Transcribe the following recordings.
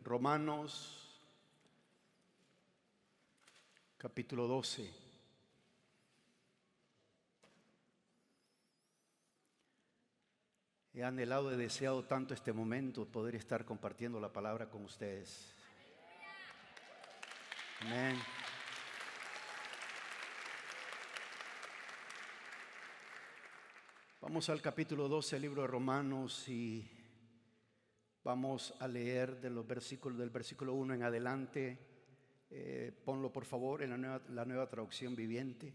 Romanos capítulo 12. He anhelado y deseado tanto este momento, poder estar compartiendo la palabra con ustedes. Amén. Vamos al capítulo 12 del libro de Romanos y vamos a leer del versículo 1 en adelante. Ponlo por favor en la nueva traducción viviente.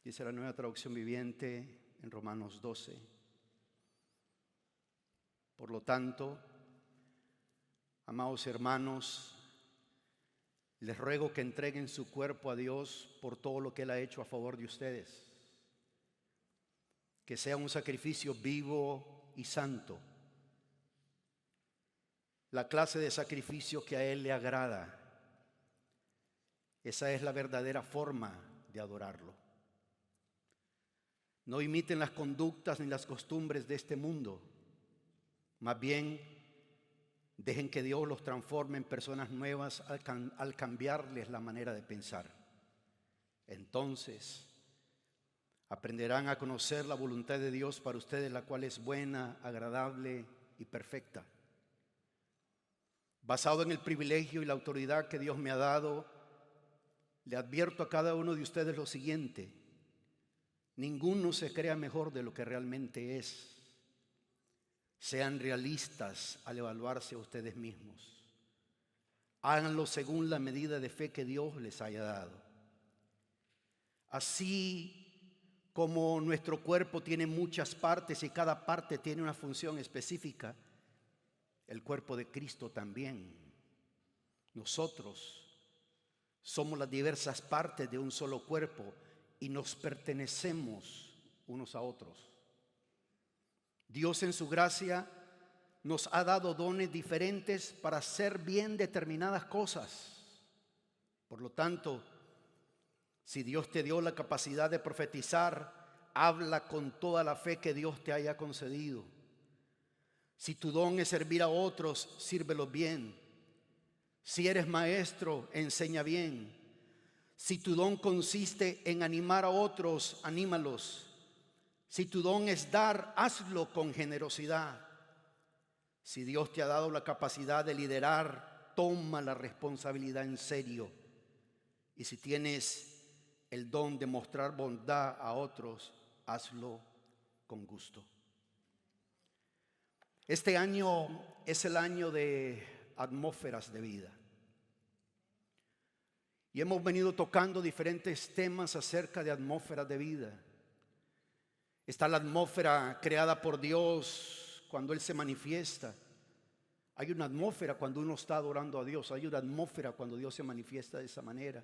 Dice la nueva traducción viviente en Romanos 12. Por lo tanto, amados hermanos, les ruego que entreguen su cuerpo a Dios por todo lo que Él ha hecho a favor de ustedes. Que sea un sacrificio vivo y santo, la clase de sacrificio que a Él le agrada. Esa es la verdadera forma de adorarlo. No imiten las conductas ni las costumbres de este mundo. Más bien, dejen que Dios los transforme en personas nuevas al cambiarles la manera de pensar. Entonces, aprenderán a conocer la voluntad de Dios para ustedes, la cual es buena, agradable y perfecta. Basado en el privilegio y la autoridad que Dios me ha dado, le advierto a cada uno de ustedes lo siguiente: ninguno se crea mejor de lo que realmente es. Sean realistas al evaluarse a ustedes mismos. Háganlo según la medida de fe que Dios les haya dado. Así como nuestro cuerpo tiene muchas partes y cada parte tiene una función específica, el cuerpo de Cristo también. Nosotros somos las diversas partes de un solo cuerpo y nos pertenecemos unos a otros. Dios en su gracia nos ha dado dones diferentes para hacer bien determinadas cosas. Por lo tanto, si Dios te dio la capacidad de profetizar, habla con toda la fe que Dios te haya concedido. Si tu don es servir a otros, sírvelos bien. Si eres maestro, enseña bien. Si tu don consiste en animar a otros, anímalos. Si tu don es dar, hazlo con generosidad. Si Dios te ha dado la capacidad de liderar, toma la responsabilidad en serio. Y si tienes el don de mostrar bondad a otros, hazlo con gusto. Este año es el año de atmósferas de vida. Y hemos venido tocando diferentes temas acerca de atmósferas de vida. Está la atmósfera creada por Dios cuando Él se manifiesta. Hay una atmósfera cuando uno está adorando a Dios. Hay una atmósfera cuando Dios se manifiesta de esa manera.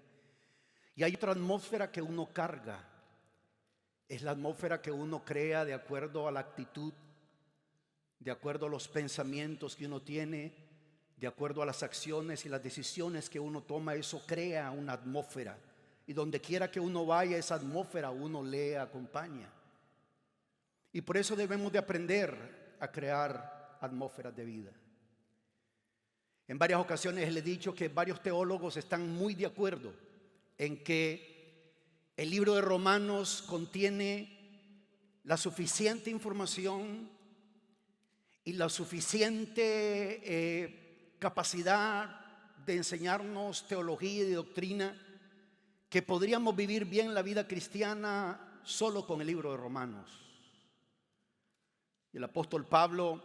Y hay otra atmósfera que uno carga. Es la atmósfera que uno crea de acuerdo a la actitud, de acuerdo a los pensamientos que uno tiene, de acuerdo a las acciones y las decisiones que uno toma. Eso crea una atmósfera. Y donde quiera que uno vaya, esa atmósfera uno le acompaña. Y por eso debemos de aprender a crear atmósferas de vida. En varias ocasiones le he dicho que varios teólogos están muy de acuerdo en que el libro de Romanos contiene la suficiente información y la suficiente capacidad de enseñarnos teología y doctrina, que podríamos vivir bien la vida cristiana solo con el libro de Romanos. Y el apóstol Pablo,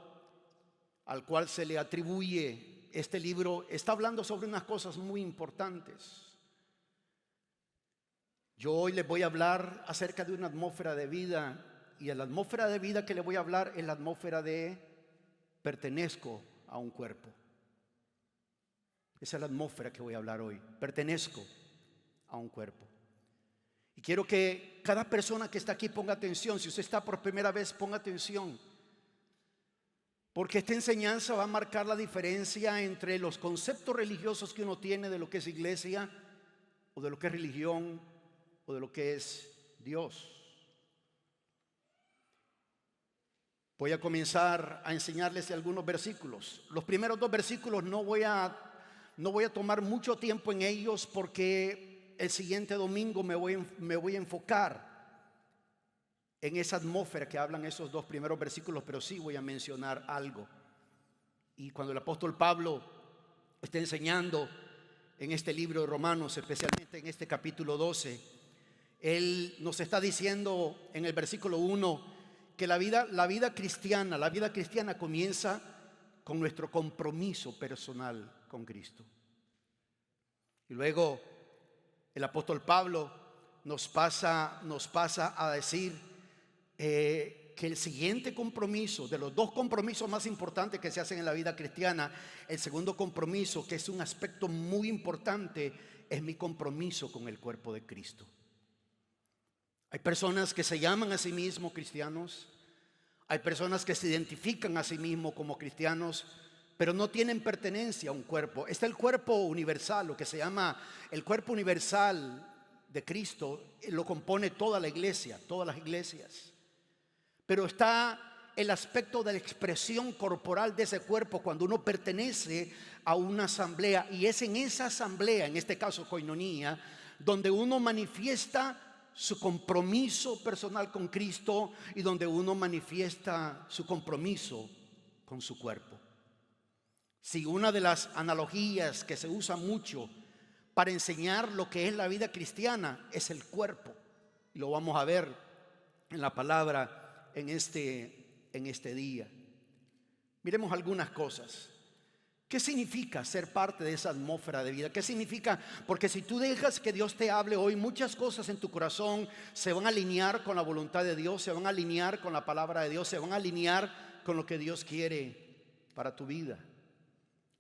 al cual se le atribuye este libro, está hablando sobre unas cosas muy importantes. Yo hoy les voy a hablar acerca de una atmósfera de vida, y la atmósfera de vida que les voy a hablar es la atmósfera de pertenezco a un cuerpo. Esa es la atmósfera que voy a hablar hoy. Pertenezco a un cuerpo. Y quiero que cada persona que está aquí ponga atención. Si usted está por primera vez, ponga atención. Porque esta enseñanza va a marcar la diferencia entre los conceptos religiosos que uno tiene de lo que es iglesia, o de lo que es religión, o de lo que es Dios. Voy a comenzar a enseñarles algunos versículos. Los primeros 2 versículos no voy a tomar mucho tiempo en ellos, porque el siguiente domingo me voy a enfocar en esa atmósfera que hablan esos 2 primeros versículos, pero sí voy a mencionar algo. Y cuando el apóstol Pablo está enseñando en este libro de Romanos, especialmente en este capítulo 12, él nos está diciendo en el versículo 1 que la vida cristiana comienza con nuestro compromiso personal con Cristo. Y luego el apóstol Pablo nos pasa a decir que el siguiente compromiso, de los 2 compromisos más importantes que se hacen en la vida cristiana, el segundo compromiso, que es un aspecto muy importante, es mi compromiso con el cuerpo de Cristo. Hay personas que se llaman a sí mismos cristianos, hay personas que se identifican a sí mismos como cristianos, pero no tienen pertenencia a un cuerpo. Está el cuerpo universal, lo que se llama el cuerpo universal de Cristo, lo compone toda la iglesia, todas las iglesias. Pero está el aspecto de la expresión corporal de ese cuerpo cuando uno pertenece a una asamblea, y es en esa asamblea, en este caso coinonía, donde uno manifiesta su compromiso personal con Cristo y donde uno manifiesta su compromiso con su cuerpo. Si una de las analogías que se usa mucho para enseñar lo que es la vida cristiana es el cuerpo, y lo vamos a ver en la palabra en este día. Miremos algunas cosas. ¿Qué significa ser parte de esa atmósfera de vida? ¿Qué significa? Porque si tú dejas que Dios te hable hoy, muchas cosas en tu corazón se van a alinear con la voluntad de Dios, se van a alinear con la palabra de Dios, se van a alinear con lo que Dios quiere para tu vida.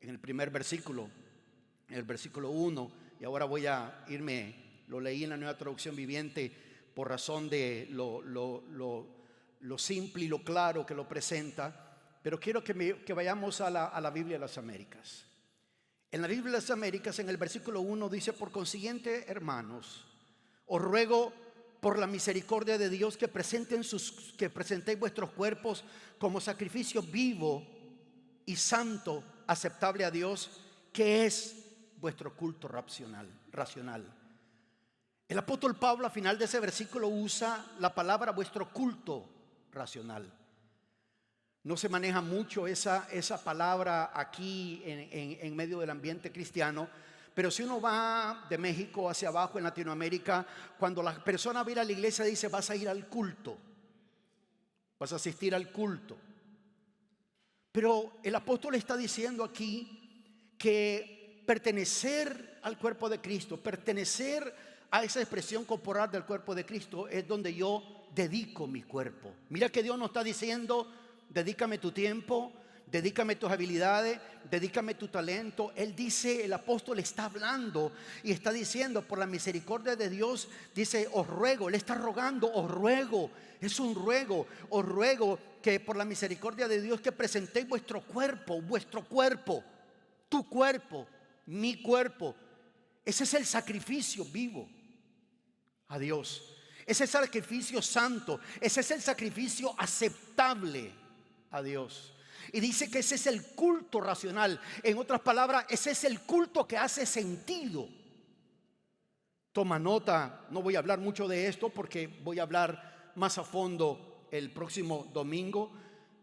En el primer versículo, en el versículo 1, y ahora voy a irme, lo leí en la Nueva Traducción Viviente por razón de lo simple y lo claro que lo presenta. Pero quiero que vayamos a la Biblia de las Américas. En la Biblia de las Américas, en el versículo 1 dice: por consiguiente, hermanos, os ruego por la misericordia de Dios que presentéis vuestros cuerpos como sacrificio vivo y santo, aceptable a Dios, que es vuestro culto racional. El apóstol Pablo, al final de ese versículo, usa la palabra vuestro culto racional. No se maneja mucho esa palabra aquí en medio del ambiente cristiano, pero si uno va de México hacia abajo en Latinoamérica, cuando la persona va a ir a la iglesia dice: vas a ir al culto, vas a asistir al culto. Pero el apóstol está diciendo aquí que pertenecer al cuerpo de Cristo, pertenecer a esa expresión corporal del cuerpo de Cristo, es donde yo dedico mi cuerpo. Mira que Dios no está diciendo: dedícame tu tiempo, dedícame tus habilidades, dedícame tu talento. Él dice, el apóstol está hablando y está diciendo: por la misericordia de Dios, dice, os ruego. Él está rogando, os ruego, es un ruego. Os ruego que por la misericordia de Dios que presentéis vuestro cuerpo, tu cuerpo, mi cuerpo. Ese es el sacrificio vivo a Dios. Ese es el sacrificio santo. Ese es el sacrificio aceptable a Dios. Y dice que ese es el culto racional. En otras palabras, ese es el culto que hace sentido. Toma nota, no voy a hablar mucho de esto porque voy a hablar más a fondo el próximo domingo.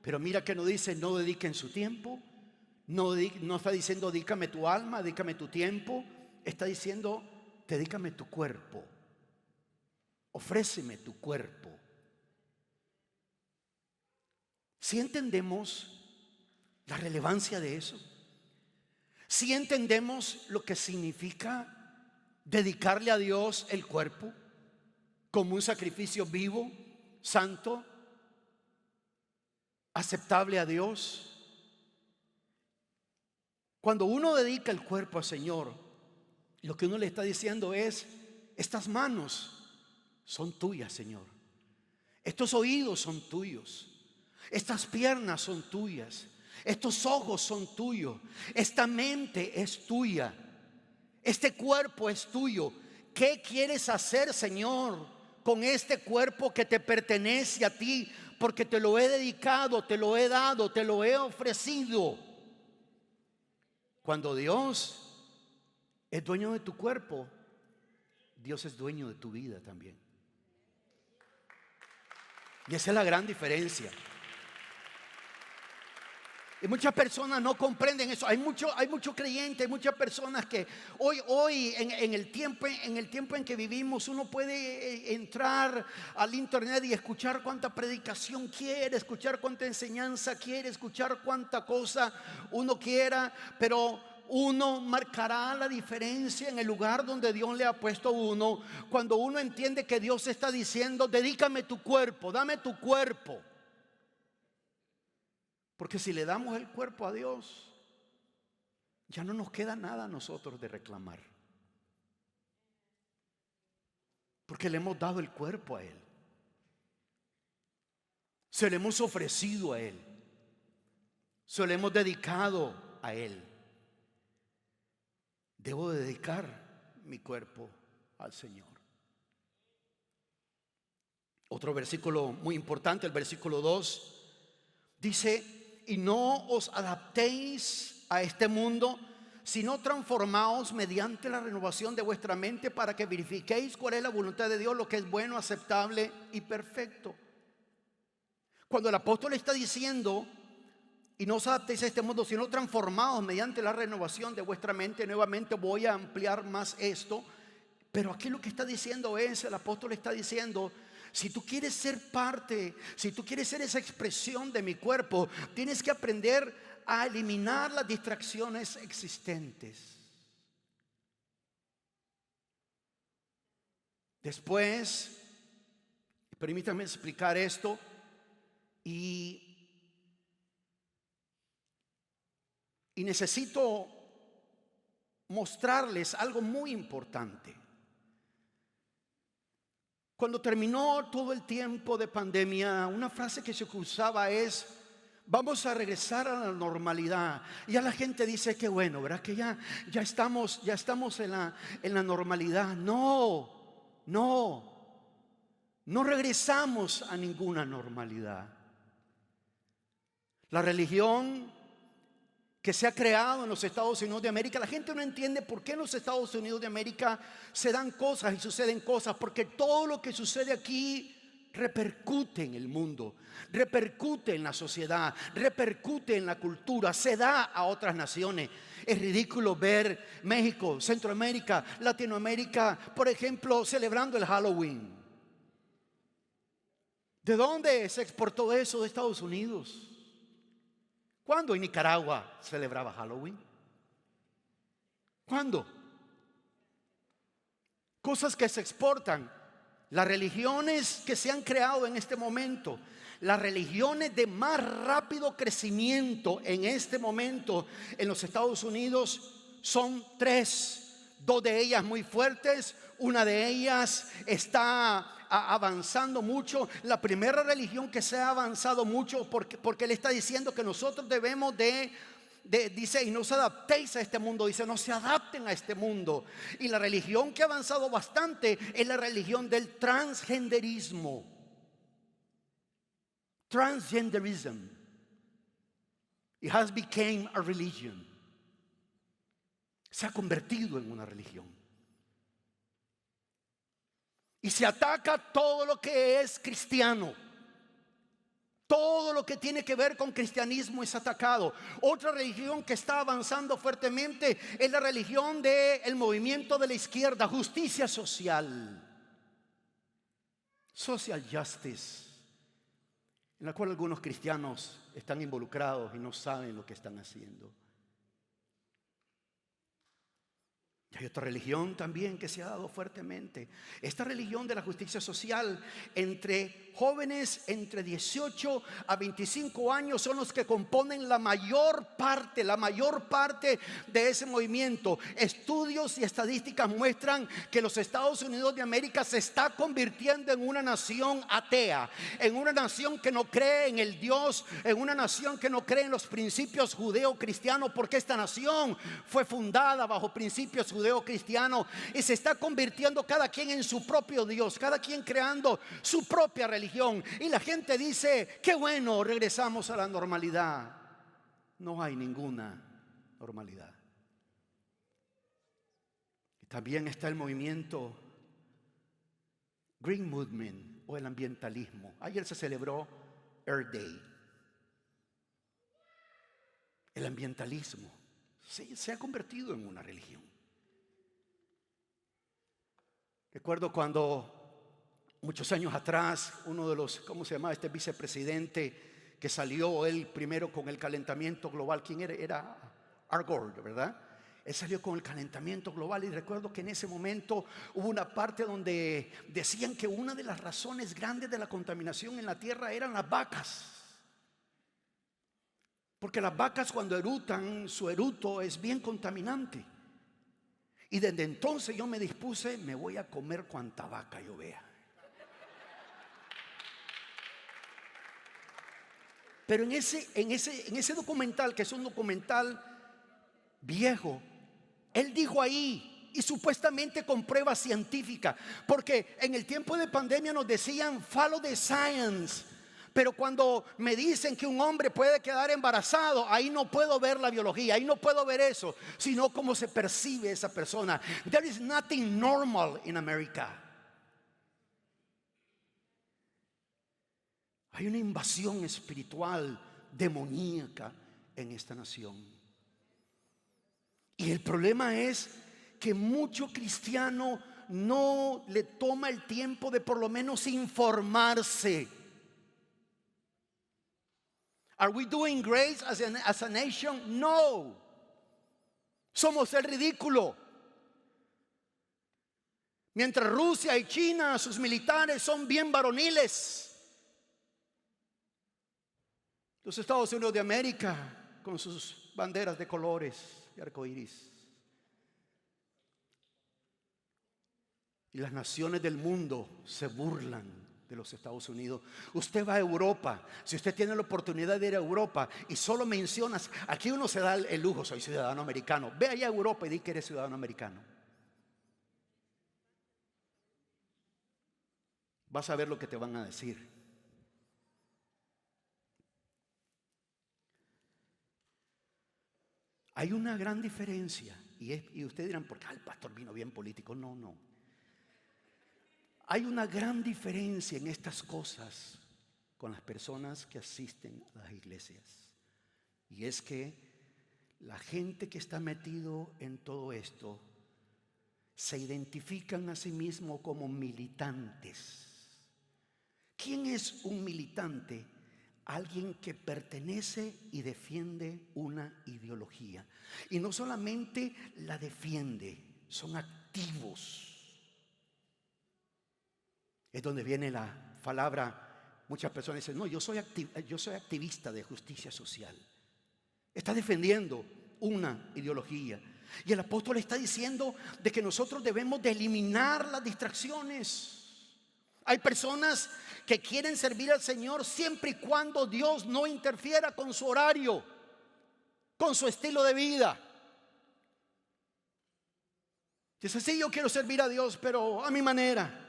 Pero mira que no dice: no dediquen su tiempo. No está diciendo: dedícame tu alma, dedícame tu tiempo. Está diciendo: dedícame tu cuerpo. Ofréceme tu cuerpo. Si entendemos la relevancia de eso, si entendemos lo que significa dedicarle a Dios el cuerpo como un sacrificio vivo, santo, aceptable a Dios. Cuando uno dedica el cuerpo al Señor, lo que uno le está diciendo es: estas manos son tuyas, Señor. Estos oídos son tuyos. Estas piernas son tuyas. Estos ojos son tuyos. Esta mente es tuya. Este cuerpo es tuyo. ¿Qué quieres hacer, Señor, con este cuerpo que te pertenece a ti? porque te lo he dedicado, te lo he dado, te lo he ofrecido. Cuando Dios es dueño de tu cuerpo, Dios es dueño de tu vida también. Y esa es la gran diferencia. Y muchas personas no comprenden eso. Hay muchos creyentes, muchas personas que hoy en el tiempo en que vivimos, uno puede entrar al internet y escuchar cuánta predicación quiere, escuchar cuánta enseñanza quiere, escuchar cuánta cosa uno quiera, pero uno marcará la diferencia en el lugar donde Dios le ha puesto a uno, cuando uno entiende que Dios está diciendo: dedícame tu cuerpo, dame tu cuerpo. Porque si le damos el cuerpo a Dios, ya no nos queda nada a nosotros de reclamar, porque le hemos dado el cuerpo a Él, se lo hemos ofrecido a Él, se lo hemos dedicado a Él. Debo dedicar mi cuerpo al Señor. Otro versículo muy importante, el versículo 2, dice: y no os adaptéis a este mundo, sino transformaos mediante la renovación de vuestra mente, para que verifiquéis cuál es la voluntad de Dios, lo que es bueno, aceptable y perfecto. Cuando el apóstol está diciendo: y no os adaptéis a este mundo, sino transformaos mediante la renovación de vuestra mente, nuevamente voy a ampliar más esto, pero aquí lo que está diciendo es, el apóstol está diciendo: si tú quieres ser parte, si tú quieres ser esa expresión de mi cuerpo, tienes que aprender a eliminar las distracciones existentes. Después, permítanme explicar esto, y necesito mostrarles algo muy importante. Cuando terminó todo el tiempo de pandemia, una frase que se usaba es: vamos a regresar a la normalidad. Y ya la gente dice que bueno, ¿verdad? Que ya estamos en la normalidad. No regresamos a ninguna normalidad. La religión que se ha creado en los Estados Unidos de América, la gente no entiende por qué en los Estados Unidos de América se dan cosas y suceden cosas, porque todo lo que sucede aquí repercute en el mundo, repercute en la sociedad, repercute en la cultura, se da a otras naciones. Es ridículo ver México, Centroamérica, Latinoamérica, por ejemplo, celebrando el Halloween. ¿De dónde se exportó eso? De Estados Unidos. ¿Cuándo en Nicaragua celebraba Halloween? ¿Cuándo? Cosas que se exportan. Las religiones que se han creado en este momento, las religiones de más rápido crecimiento en este momento en los Estados Unidos son 3. 2 de ellas muy fuertes, una de ellas está avanzando mucho. La primera religión que se ha avanzado mucho, porque él está diciendo que nosotros debemos dice: y no os adaptéis a este mundo, dice: no se adapten a este mundo. Y la religión que ha avanzado bastante es la religión del transgenderismo. Transgenderism. It has become a religion. Se ha convertido en una religión. Y se ataca todo lo que es cristiano. Todo lo que tiene que ver con cristianismo es atacado. Otra religión que está avanzando fuertemente es la religión del movimiento de la izquierda, justicia social, social justice, en la cual algunos cristianos están involucrados y no saben lo que están haciendo. Y hay otra religión también que se ha dado fuertemente. Esta religión de la justicia social, entre jóvenes entre 18 a 25 años son los que componen la mayor parte de ese movimiento. Estudios y estadísticas muestran que los Estados Unidos de América se está convirtiendo en una nación atea, en una nación que no cree en el Dios, en una nación que no cree en los principios judeo-cristianos, porque esta nación fue fundada bajo principios judeo-cristianos. judeo-cristiano, y se está convirtiendo cada quien en su propio Dios, cada quien creando su propia religión. Y la gente dice: qué bueno, regresamos a la normalidad. No hay ninguna normalidad. Y también está el movimiento Green Movement o el ambientalismo. Ayer se celebró Earth Day. El ambientalismo se ha convertido en una religión. Recuerdo cuando muchos años atrás uno de los, ¿cómo se llamaba? Este vicepresidente que salió él primero con el calentamiento global. ¿Quién era? Era Al Gore, ¿verdad? Él salió con el calentamiento global, y recuerdo que en ese momento hubo una parte donde decían que una de las razones grandes de la contaminación en la tierra eran las vacas. Porque las vacas, cuando erutan, su eruto es bien contaminante. Y desde entonces yo me dispuse: me voy a comer cuanta vaca yo vea. Pero en ese documental, que es un documental viejo, él dijo ahí, y supuestamente con prueba científica, porque en el tiempo de pandemia nos decían follow the science. Pero cuando me dicen que un hombre puede quedar embarazado, ahí no puedo ver la biología, ahí no puedo ver eso, sino cómo se percibe esa persona. There is nothing normal in America. Hay una invasión espiritual demoníaca en esta nación. Y el problema es que mucho cristiano no le toma el tiempo de por lo menos informarse. Are we doing great as a nation? No. Somos el ridículo. Mientras Rusia y China, sus militares son bien varoniles, los Estados Unidos de América, con sus banderas de colores y arcoíris, y las naciones del mundo se burlan de los Estados Unidos. Usted va a Europa, si usted tiene la oportunidad de ir a Europa y solo mencionas, aquí uno se da el lujo: soy ciudadano americano. Ve allá a Europa y di que eres ciudadano americano. Vas a ver lo que te van a decir. Hay una gran diferencia, y ustedes dirán: ¿por qué el pastor vino bien político? No. Hay una gran diferencia en estas cosas con las personas que asisten a las iglesias. Y es que la gente que está metido en todo esto se identifican a sí mismos como militantes. ¿Quién es un militante? Alguien que pertenece y defiende una ideología. Y no solamente la defiende, son activos. Es donde viene la palabra. Muchas personas dicen: no, yo soy activista de justicia social. Está defendiendo una ideología. Y el apóstol está diciendo de que nosotros debemos de eliminar las distracciones. Hay personas que quieren servir al Señor siempre y cuando Dios no interfiera con su horario, con su estilo de vida. Dice: sí, yo quiero servir a Dios, pero a mi manera.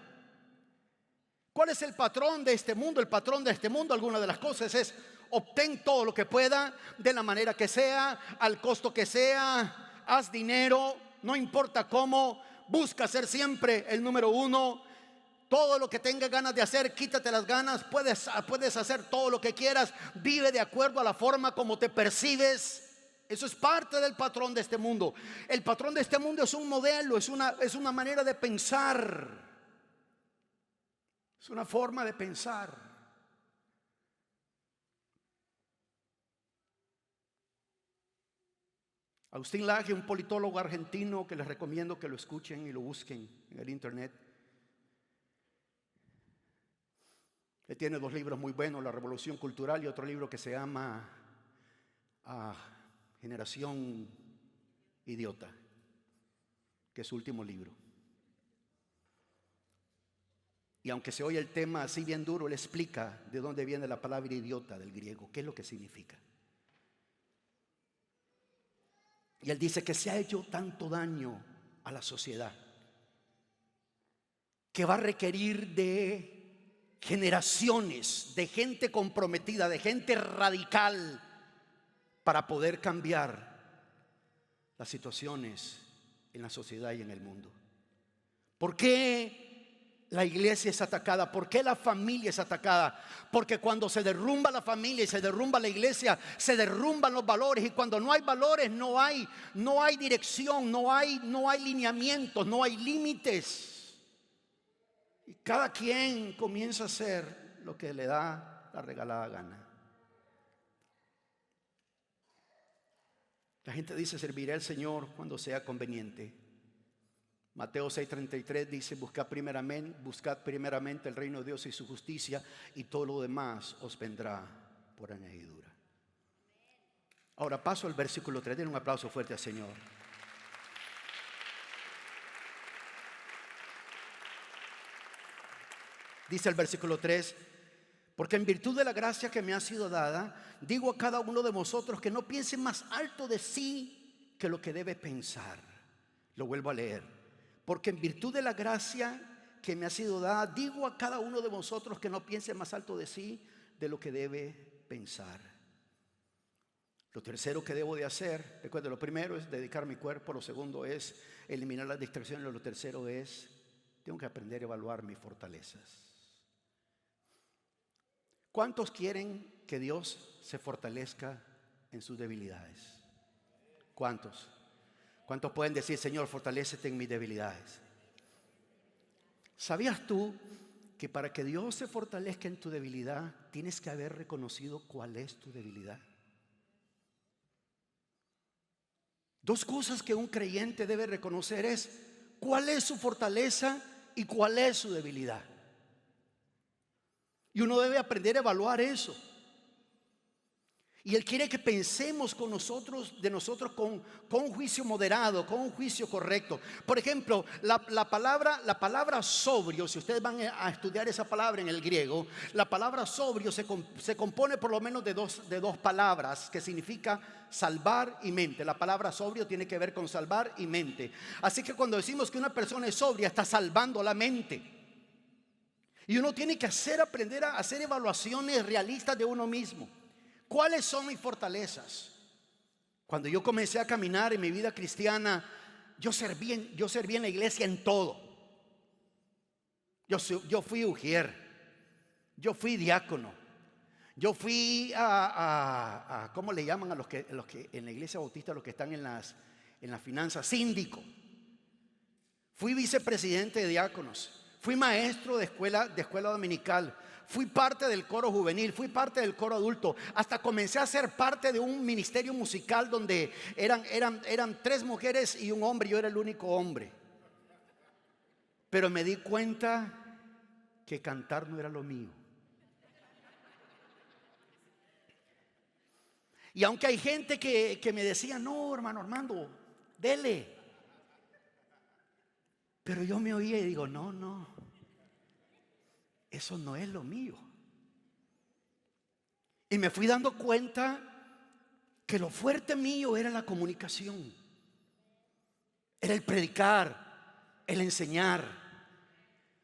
¿Cuál es el patrón de este mundo? El patrón de este mundo, alguna de las cosas es: obtén todo lo que pueda, de la manera que sea, al costo que sea, haz dinero, no importa cómo, busca ser siempre el número uno. Todo lo que tengas ganas de hacer, quítate las ganas, puedes hacer todo lo que quieras, vive de acuerdo a la forma como te percibes. Eso es parte del patrón de este mundo. El patrón de este mundo es un modelo, es una manera de pensar, es una forma de pensar. Agustín Laje, un politólogo argentino que les recomiendo que lo escuchen y lo busquen en el internet. Él tiene 2 libros muy buenos: La Revolución Cultural, y otro libro que se llama Generación Idiota, que es su último libro. Y aunque se oye el tema así bien duro, él explica de dónde viene la palabra idiota del griego, qué es lo que significa. Y él dice que se ha hecho tanto daño a la sociedad, que va a requerir de generaciones, de gente comprometida, de gente radical, para poder cambiar las situaciones en la sociedad y en el mundo. ¿Por qué la iglesia es atacada? ¿Por qué la familia es atacada? Porque cuando se derrumba la familia y se derrumba la iglesia, se derrumban los valores. Y cuando no hay valores, no hay dirección, no hay lineamientos, no hay límites. Y cada quien comienza a hacer lo que le da la regalada gana. La gente dice: serviré al Señor cuando sea conveniente. Mateo 6:33 dice: buscad primeramente el reino de Dios y su justicia, y todo lo demás os vendrá por añadidura. Ahora paso al versículo 3. Den un aplauso fuerte al Señor. Dice el versículo 3: porque en virtud de la gracia que me ha sido dada, digo a cada uno de vosotros que no piense más alto de sí que lo que debe pensar. Lo vuelvo a leer. Porque en virtud de la gracia que me ha sido dada, digo a cada uno de vosotros que no piense más alto de sí de lo que debe pensar. Lo tercero que debo de hacer, recuerden, lo primero es dedicar mi cuerpo, lo segundo es eliminar las distracciones, lo tercero es, tengo que aprender a evaluar mis fortalezas. ¿Cuántos quieren que Dios se fortalezca en sus debilidades? ¿Cuántos? ¿Cuántos pueden decir: Señor, fortalécete en mis debilidades? ¿Sabías tú que para que Dios se fortalezca en tu debilidad, tienes que haber reconocido cuál es tu debilidad? Dos cosas que un creyente debe reconocer es cuál es su fortaleza y cuál es su debilidad. Y uno debe aprender a evaluar eso. Y Él quiere que pensemos de nosotros con un juicio moderado, con un juicio correcto. Por ejemplo, la palabra sobrio, si ustedes van a estudiar esa palabra en el griego, la palabra sobrio se compone por lo menos de dos palabras, que significa salvar y mente. La palabra sobrio tiene que ver con salvar y mente. Así que cuando decimos que una persona es sobria, está salvando la mente. Y uno tiene que aprender a hacer evaluaciones realistas de uno mismo. ¿Cuáles son mis fortalezas? Cuando yo comencé a caminar en mi vida cristiana, yo serví en la iglesia en todo. Yo fui ujier, yo fui diácono, yo fui ¿cómo le llaman a los que en la iglesia bautista, los que están en las finanzas? Síndico. Fui vicepresidente de diáconos. Fui maestro de escuela dominical. Fui parte del coro juvenil. Fui parte del coro adulto. Hasta comencé a ser parte de un ministerio musical donde eran 3 mujeres y un hombre. Yo era el único hombre. Pero me di cuenta que cantar no era lo mío. Y aunque hay gente que me decía: no, hermano Armando, dele. Pero yo me oía y digo: no, eso no es lo mío. Y me fui dando cuenta que lo fuerte mío era la comunicación, era el predicar, el enseñar.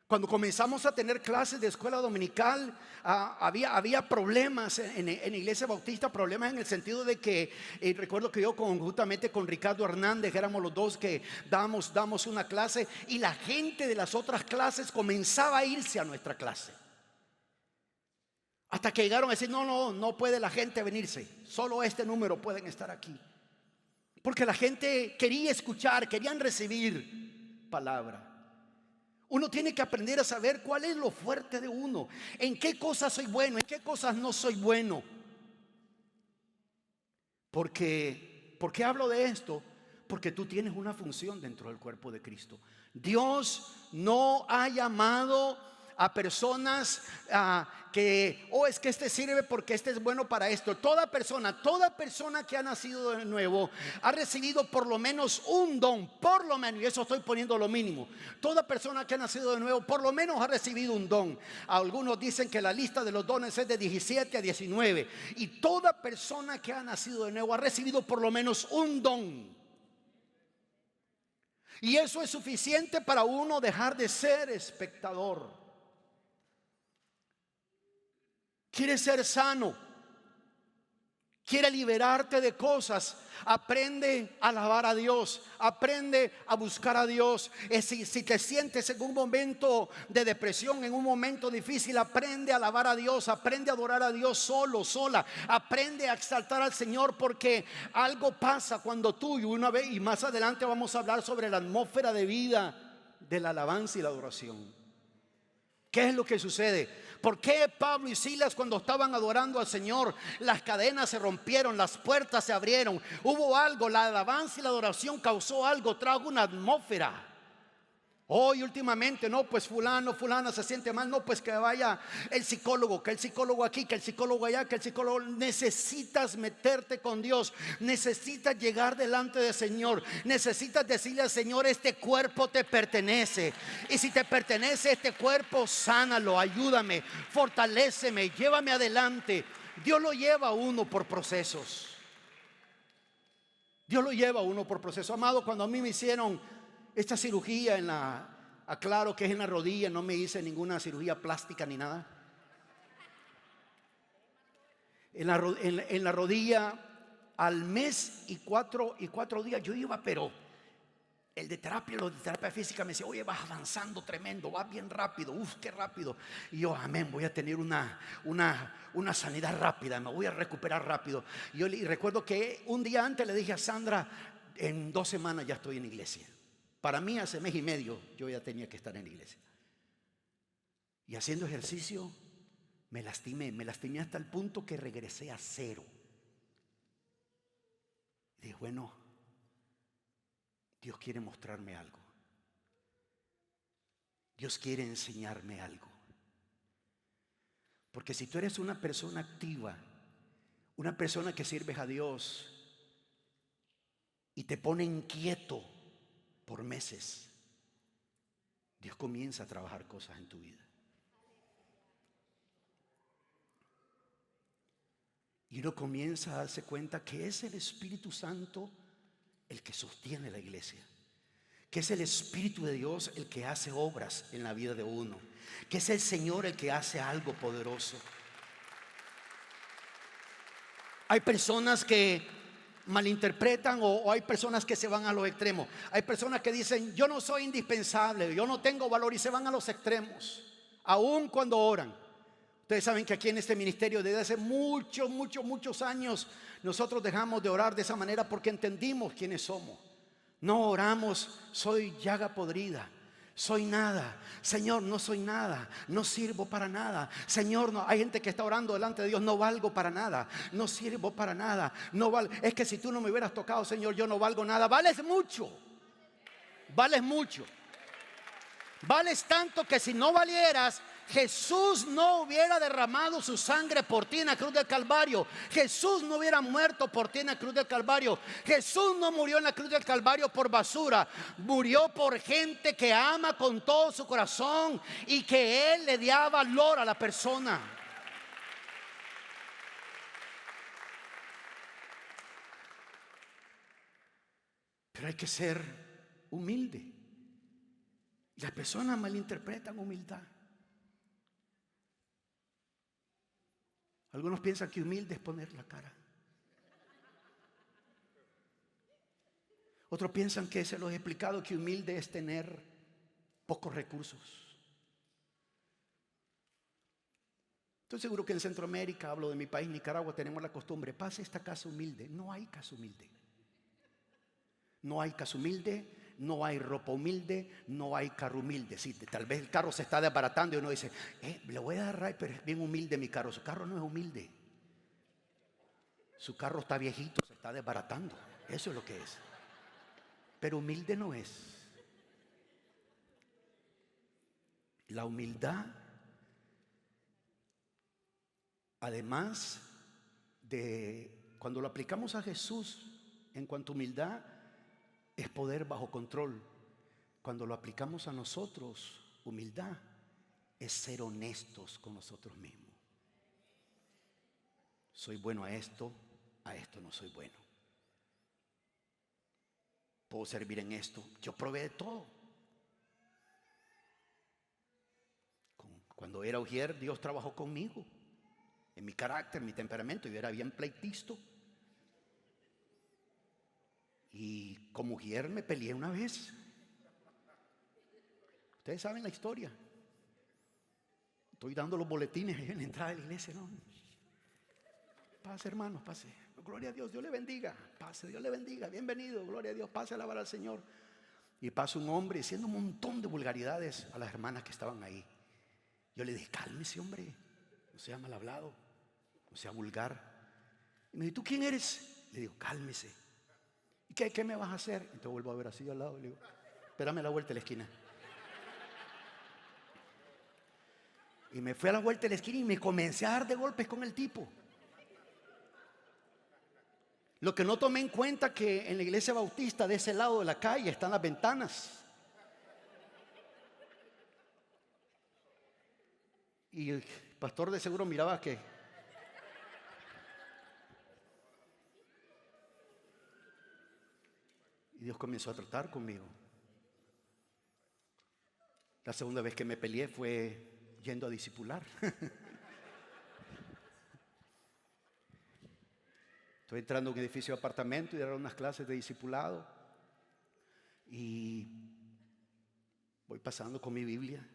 Cuando comenzamos a tener clases de escuela dominical, había problemas en la iglesia bautista, problemas en el sentido de que recuerdo que yo conjuntamente con Ricardo Hernández éramos los dos que damos una clase, y la gente de las otras clases comenzaba a irse a nuestra clase. Hasta que llegaron a decir: no puede la gente venirse, solo este número pueden estar aquí. Porque la gente quería escuchar, querían recibir palabra. Uno tiene que aprender a saber cuál es lo fuerte de uno, en qué cosas soy bueno, en qué cosas no soy bueno. ¿Por qué hablo de esto? Porque tú tienes una función dentro del cuerpo de Cristo. Dios no ha llamado a personas que es que este sirve porque este es bueno para esto. Toda persona que ha nacido de nuevo ha recibido por lo menos un don, por lo menos, y eso estoy poniendo lo mínimo. Toda persona que ha nacido de nuevo por lo menos ha recibido un don. Algunos dicen que la lista de los dones es de 17 a 19, y toda persona que ha nacido de nuevo ha recibido por lo menos un don. Y eso es suficiente para uno dejar de ser espectador. ¿Quieres ser sano? ¿Quieres liberarte de cosas? Aprende a alabar a Dios. Aprende a buscar a Dios. Si te sientes en un momento de depresión, en un momento difícil, aprende a alabar a Dios. Aprende a adorar a Dios solo, sola. Aprende a exaltar al Señor, porque algo pasa cuando tú, y una vez, y más adelante vamos a hablar sobre la atmósfera de vida de la alabanza y la adoración. ¿Qué es lo que sucede? ¿Por qué Pablo y Silas, cuando estaban adorando al Señor, las cadenas se rompieron, las puertas se abrieron? Hubo algo, la alabanza y la adoración causó algo, trajo una atmósfera. Hoy últimamente, no, pues fulano, fulana se siente mal, no, pues que vaya el psicólogo, que el psicólogo aquí, que el psicólogo allá, que el psicólogo. Necesitas meterte con Dios, necesitas llegar delante del Señor, necesitas decirle al Señor: este cuerpo te pertenece, y si te pertenece este cuerpo, sánalo, ayúdame, fortaléceme, llévame adelante. Dios lo lleva a uno por procesos. Dios lo lleva a uno por procesos. Amado, cuando a mí me hicieron esta cirugía aclaro que es en la rodilla, no me hice ninguna cirugía plástica ni nada. En la rodilla, al mes y cuatro días yo iba, pero los de terapia física me decía: oye, vas avanzando tremendo, vas bien rápido, qué rápido. Y yo, amén, voy a tener una sanidad rápida, me voy a recuperar rápido. Y recuerdo que un día antes le dije a Sandra: en 2 semanas ya estoy en iglesia. Para mí, hace mes y medio yo ya tenía que estar en la iglesia. Y haciendo ejercicio me lastimé hasta el punto que regresé a 0. Y dije: bueno, Dios quiere mostrarme algo. Dios quiere enseñarme algo. Porque si tú eres una persona activa, una persona que sirves a Dios y te pone inquieto por meses, Dios comienza a trabajar cosas en tu vida. Y uno comienza a darse cuenta que es el Espíritu Santo el que sostiene la iglesia, que es el Espíritu de Dios el que hace obras en la vida de uno, que es el Señor el que hace algo poderoso. Hay personas que malinterpretan, o hay personas que se van a los extremos. Hay personas que dicen: yo no soy indispensable, yo no tengo valor, y se van a los extremos, aun cuando oran. Ustedes saben que aquí en este ministerio, desde hace muchos años, nosotros dejamos de orar de esa manera porque entendimos quiénes somos. No oramos: soy llaga podrida, soy nada, Señor, no soy nada, no sirvo para nada, Señor. No, hay gente que está orando delante de Dios: no valgo para nada, no sirvo para nada, no valgo. Es que si tú no me hubieras tocado, Señor, yo no valgo nada. Vales mucho, vales mucho, vales tanto que si no valieras, Jesús no hubiera derramado su sangre por ti en la cruz del Calvario. Jesús no hubiera muerto por ti en la cruz del Calvario. Jesús no murió en la cruz del Calvario por basura. Murió por gente que ama con todo su corazón y que Él le da valor a la persona. Pero hay que ser humilde. Y las personas malinterpretan humildad. Algunos piensan que humilde es poner la cara. Otros piensan, que se los he explicado, que humilde es tener pocos recursos. Estoy seguro que en Centroamérica, hablo de mi país, Nicaragua, tenemos la costumbre: pase esta casa humilde. No hay casa humilde. No hay casa humilde, no hay ropa humilde, no hay carro humilde. Sí, tal vez el carro se está desbaratando y uno dice: le voy a dar ray, pero es bien humilde mi carro. Su carro no es humilde. Su carro está viejito, se está desbaratando. Eso es lo que es. Pero humilde no es. La humildad, además de cuando lo aplicamos a Jesús en cuanto a humildad, es poder bajo control. Cuando lo aplicamos a nosotros, humildad es ser honestos con nosotros mismos. Soy bueno a esto no soy bueno. puedo servir en esto. Yo probé de todo. Cuando era ujier, Dios trabajó conmigo, en mi carácter, mi temperamento. Yo era bien pleitisto. Y como ujier me peleé una vez. Ustedes saben la historia. Estoy dando los boletines ahí en la entrada de la iglesia, ¿no? Pase, hermanos, pase. Gloria a Dios, Dios le bendiga. Pase, Dios le bendiga. Bienvenido, gloria a Dios. Pase a alabar al Señor. Y pasa un hombre diciendo un montón de vulgaridades a las hermanas que estaban ahí. Yo le dije, cálmese, hombre. No sea mal hablado, no sea vulgar. Y me dijo, ¿tú quién eres? Le digo, cálmese. ¿Y qué me vas a hacer? Y te vuelvo a ver así al lado. Le digo, espérame a la vuelta de la esquina. Y me fui a la vuelta de la esquina y me comencé a dar de golpes con el tipo. Lo que no tomé en cuenta que en la iglesia bautista de ese lado de la calle están las ventanas. Y el pastor de seguro miraba que y Dios comenzó a tratar conmigo. La segunda vez que me peleé fue yendo a discipular. Estoy entrando a un edificio de apartamento y dar unas clases de discipulado. Y voy pasando con mi Biblia.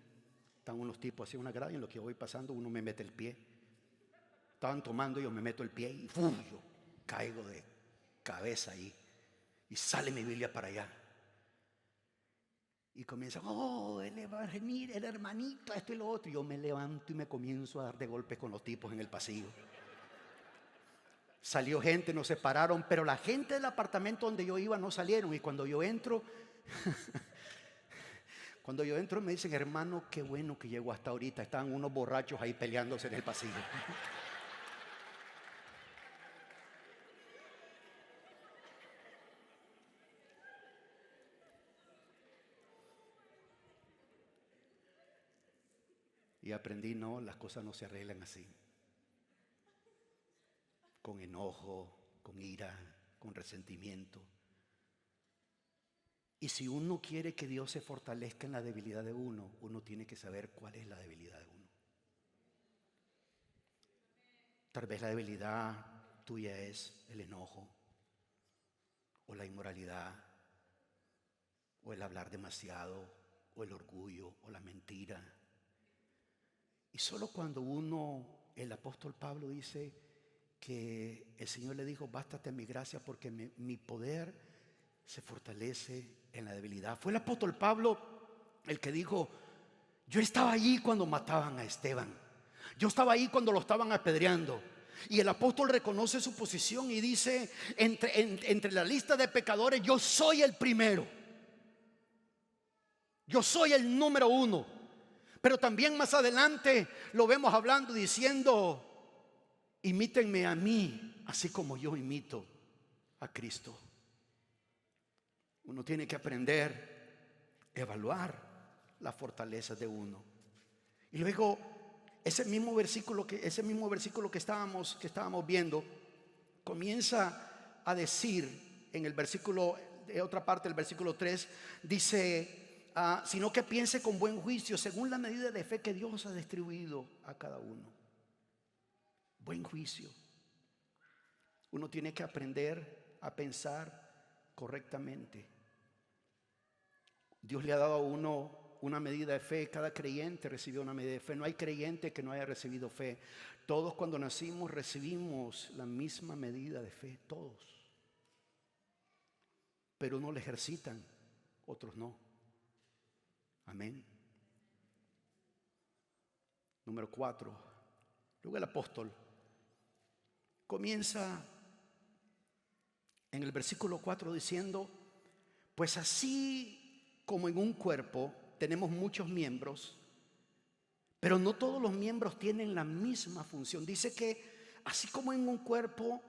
Están unos tipos así en una grada y en lo que yo voy pasando uno me mete el pie. Estaban tomando y yo me meto el pie y yo caigo de cabeza ahí. Y sale mi Biblia para allá. Y comienzan, él va a venir, el hermanito, esto y lo otro. Y yo me levanto y me comienzo a dar de golpes con los tipos en el pasillo. Salió gente, nos separaron, pero la gente del apartamento donde yo iba no salieron. Y cuando yo entro, me dicen, hermano, qué bueno que llegó hasta ahorita. Estaban unos borrachos ahí peleándose en el pasillo. Y aprendí, no, las cosas no se arreglan así. Con enojo, con ira, con resentimiento. Y si uno quiere que Dios se fortalezca en la debilidad de uno, uno tiene que saber cuál es la debilidad de uno. Tal vez la debilidad tuya es el enojo, o la inmoralidad, o el hablar demasiado, o el orgullo, o la mentira. Y solo cuando el apóstol Pablo dice que el Señor le dijo, bástate mi gracia porque mi poder se fortalece en la debilidad. Fue el apóstol Pablo el que dijo, yo estaba allí cuando mataban a Esteban. Yo estaba ahí cuando lo estaban apedreando. Y el apóstol reconoce su posición y dice, entre la lista de pecadores, yo soy el primero. Yo soy el número 1. Pero también más adelante lo vemos hablando diciendo, imítenme a mí, así como yo imito a Cristo. Uno tiene que aprender a evaluar las fortalezas de uno. Y luego ese mismo versículo que estábamos viendo comienza a decir en el versículo, de otra parte del versículo 3, dice, sino que piense con buen juicio según la medida de fe que Dios ha distribuido a cada uno. Buen juicio. Uno tiene que aprender a pensar correctamente. Dios le ha dado a uno una medida de fe. Cada creyente recibió una medida de fe. No hay creyente que no haya recibido fe. Todos cuando nacimos recibimos la misma medida de fe. Todos. Pero unos la ejercitan, otros no. Amén. Número 4. Luego el apóstol comienza en el versículo 4 diciendo, pues así como en un cuerpo tenemos muchos miembros, pero no todos los miembros tienen la misma función. Dice que así como en un cuerpo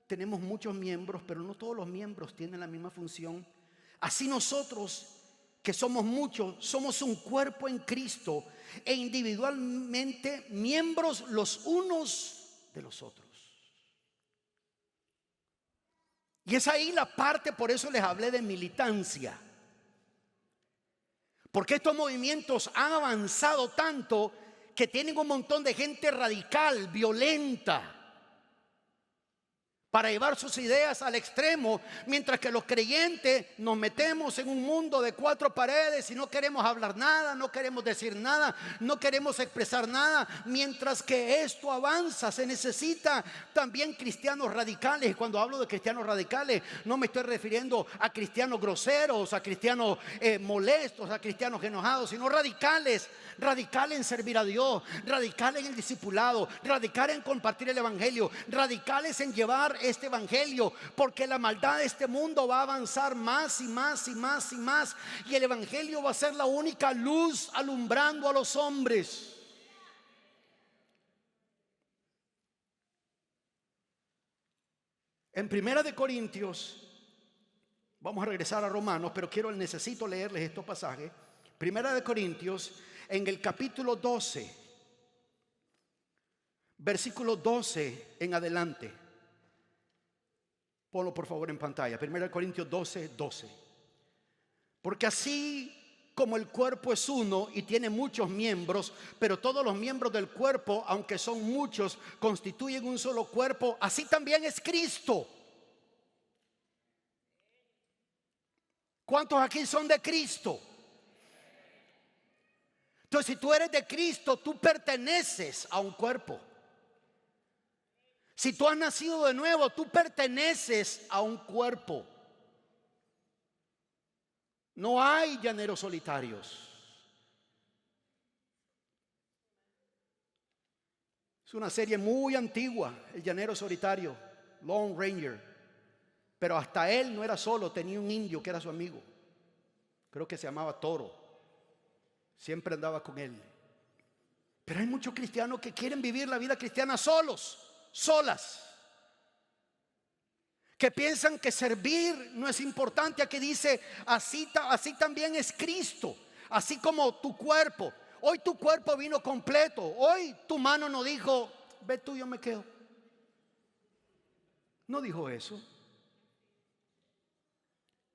tenemos muchos miembros, pero no todos los miembros tienen la misma función, así nosotros que somos muchos, somos un cuerpo en Cristo e individualmente miembros los unos de los otros. Y es ahí la parte, por eso les hablé de militancia. Porque estos movimientos han avanzado tanto que tienen un montón de gente radical, violenta, para llevar sus ideas al extremo, mientras que los creyentes nos metemos en un mundo de cuatro paredes y no queremos hablar nada, no queremos decir nada, no queremos expresar nada. Mientras que esto avanza, se necesita también cristianos radicales. Y cuando hablo de cristianos radicales, no me estoy refiriendo a cristianos groseros, a cristianos molestos, a cristianos enojados, sino radicales. Radical en servir a Dios, radical en el discipulado, radical en compartir el evangelio, radicales en llevar este evangelio, porque la maldad de este mundo va a avanzar más y más y más y más, y el evangelio va a ser la única luz alumbrando a los hombres. En Primera de Corintios, vamos a regresar a Romanos, pero necesito leerles estos pasajes. Primera de Corintios, en el capítulo 12, versículo 12 en adelante. Ponlo por favor en pantalla. 1 Corintios 12, 12. Porque así como el cuerpo es uno y tiene muchos miembros, pero todos los miembros del cuerpo, aunque son muchos, constituyen un solo cuerpo, así también es Cristo. ¿Cuántos aquí son de Cristo? Entonces, si tú eres de Cristo, tú perteneces a un cuerpo. Si tú has nacido de nuevo, tú perteneces a un cuerpo. No hay llaneros solitarios. Es una serie muy antigua, El Llanero Solitario, Lone Ranger. Pero hasta él no era solo, tenía un indio que era su amigo. Creo que se llamaba Toro. Siempre andaba con él. Pero hay muchos cristianos que quieren vivir la vida cristiana solos, solas, que piensan que servir no es importante. Aquí dice, así también es Cristo, así como tu cuerpo. Hoy tu cuerpo vino completo. Hoy tu mano no dijo, ve tú, yo me quedo. No dijo eso.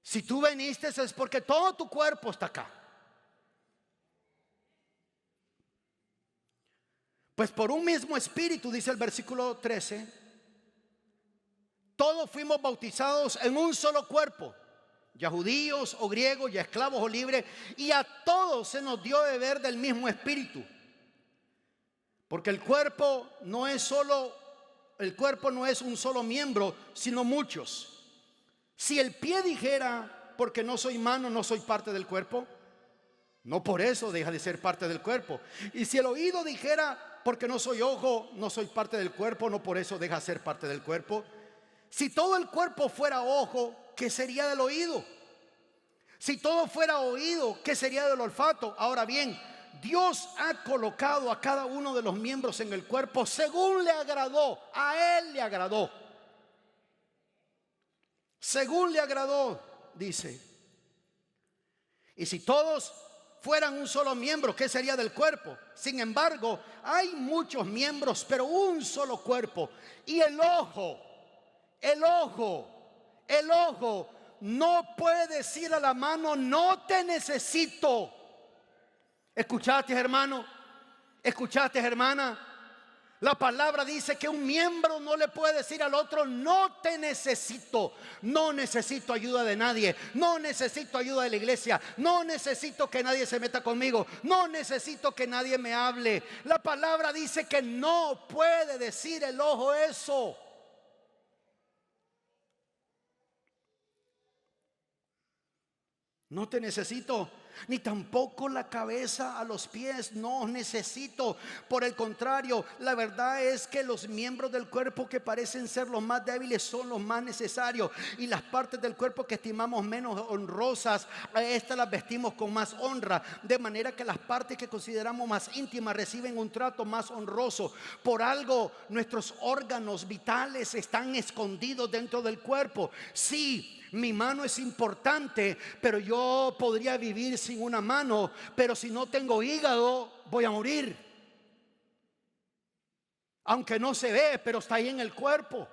Si tú viniste es porque todo tu cuerpo está acá. Pues por un mismo espíritu, dice el versículo 13, todos fuimos bautizados en un solo cuerpo, ya judíos o griegos, ya esclavos o libres, y a todos se nos dio de beber del mismo espíritu. Porque el cuerpo no es un solo miembro, sino muchos. Si el pie dijera, porque no soy mano, no soy parte del cuerpo, no por eso deja de ser parte del cuerpo. Y si el oído dijera, porque no soy ojo, no soy parte del cuerpo, no por eso deja de ser parte del cuerpo. Si todo el cuerpo fuera ojo, ¿qué sería del oído? Si todo fuera oído, ¿qué sería del olfato? Ahora bien, Dios ha colocado a cada uno de los miembros en el cuerpo según le agradó. A Él le agradó. Según le agradó, dice. Y si todos fueran un solo miembro, ¿qué sería del cuerpo? Sin embargo, hay muchos miembros, pero un solo cuerpo. Y el ojo no puede decir a la mano, no te necesito. ¿Escuchaste, hermano? ¿Escuchaste, hermana? La palabra dice que un miembro no le puede decir al otro, no te necesito. No necesito ayuda de nadie. No necesito ayuda de la iglesia. No necesito que nadie se meta conmigo. No necesito que nadie me hable. La palabra dice que no puede decir el ojo eso. No te necesito. Ni tampoco la cabeza a los pies, no necesito. Por el contrario, la verdad es que los miembros del cuerpo que parecen ser los más débiles son los más necesarios, y las partes del cuerpo que estimamos menos honrosas, a estas las vestimos con más honra, de manera que las partes que consideramos más íntimas reciben un trato más honroso. Por algo nuestros órganos vitales están escondidos dentro del cuerpo. Sí, mi mano es importante, pero yo podría vivir sin una mano. Pero si no tengo hígado, voy a morir. Aunque no se ve, pero está ahí en el cuerpo.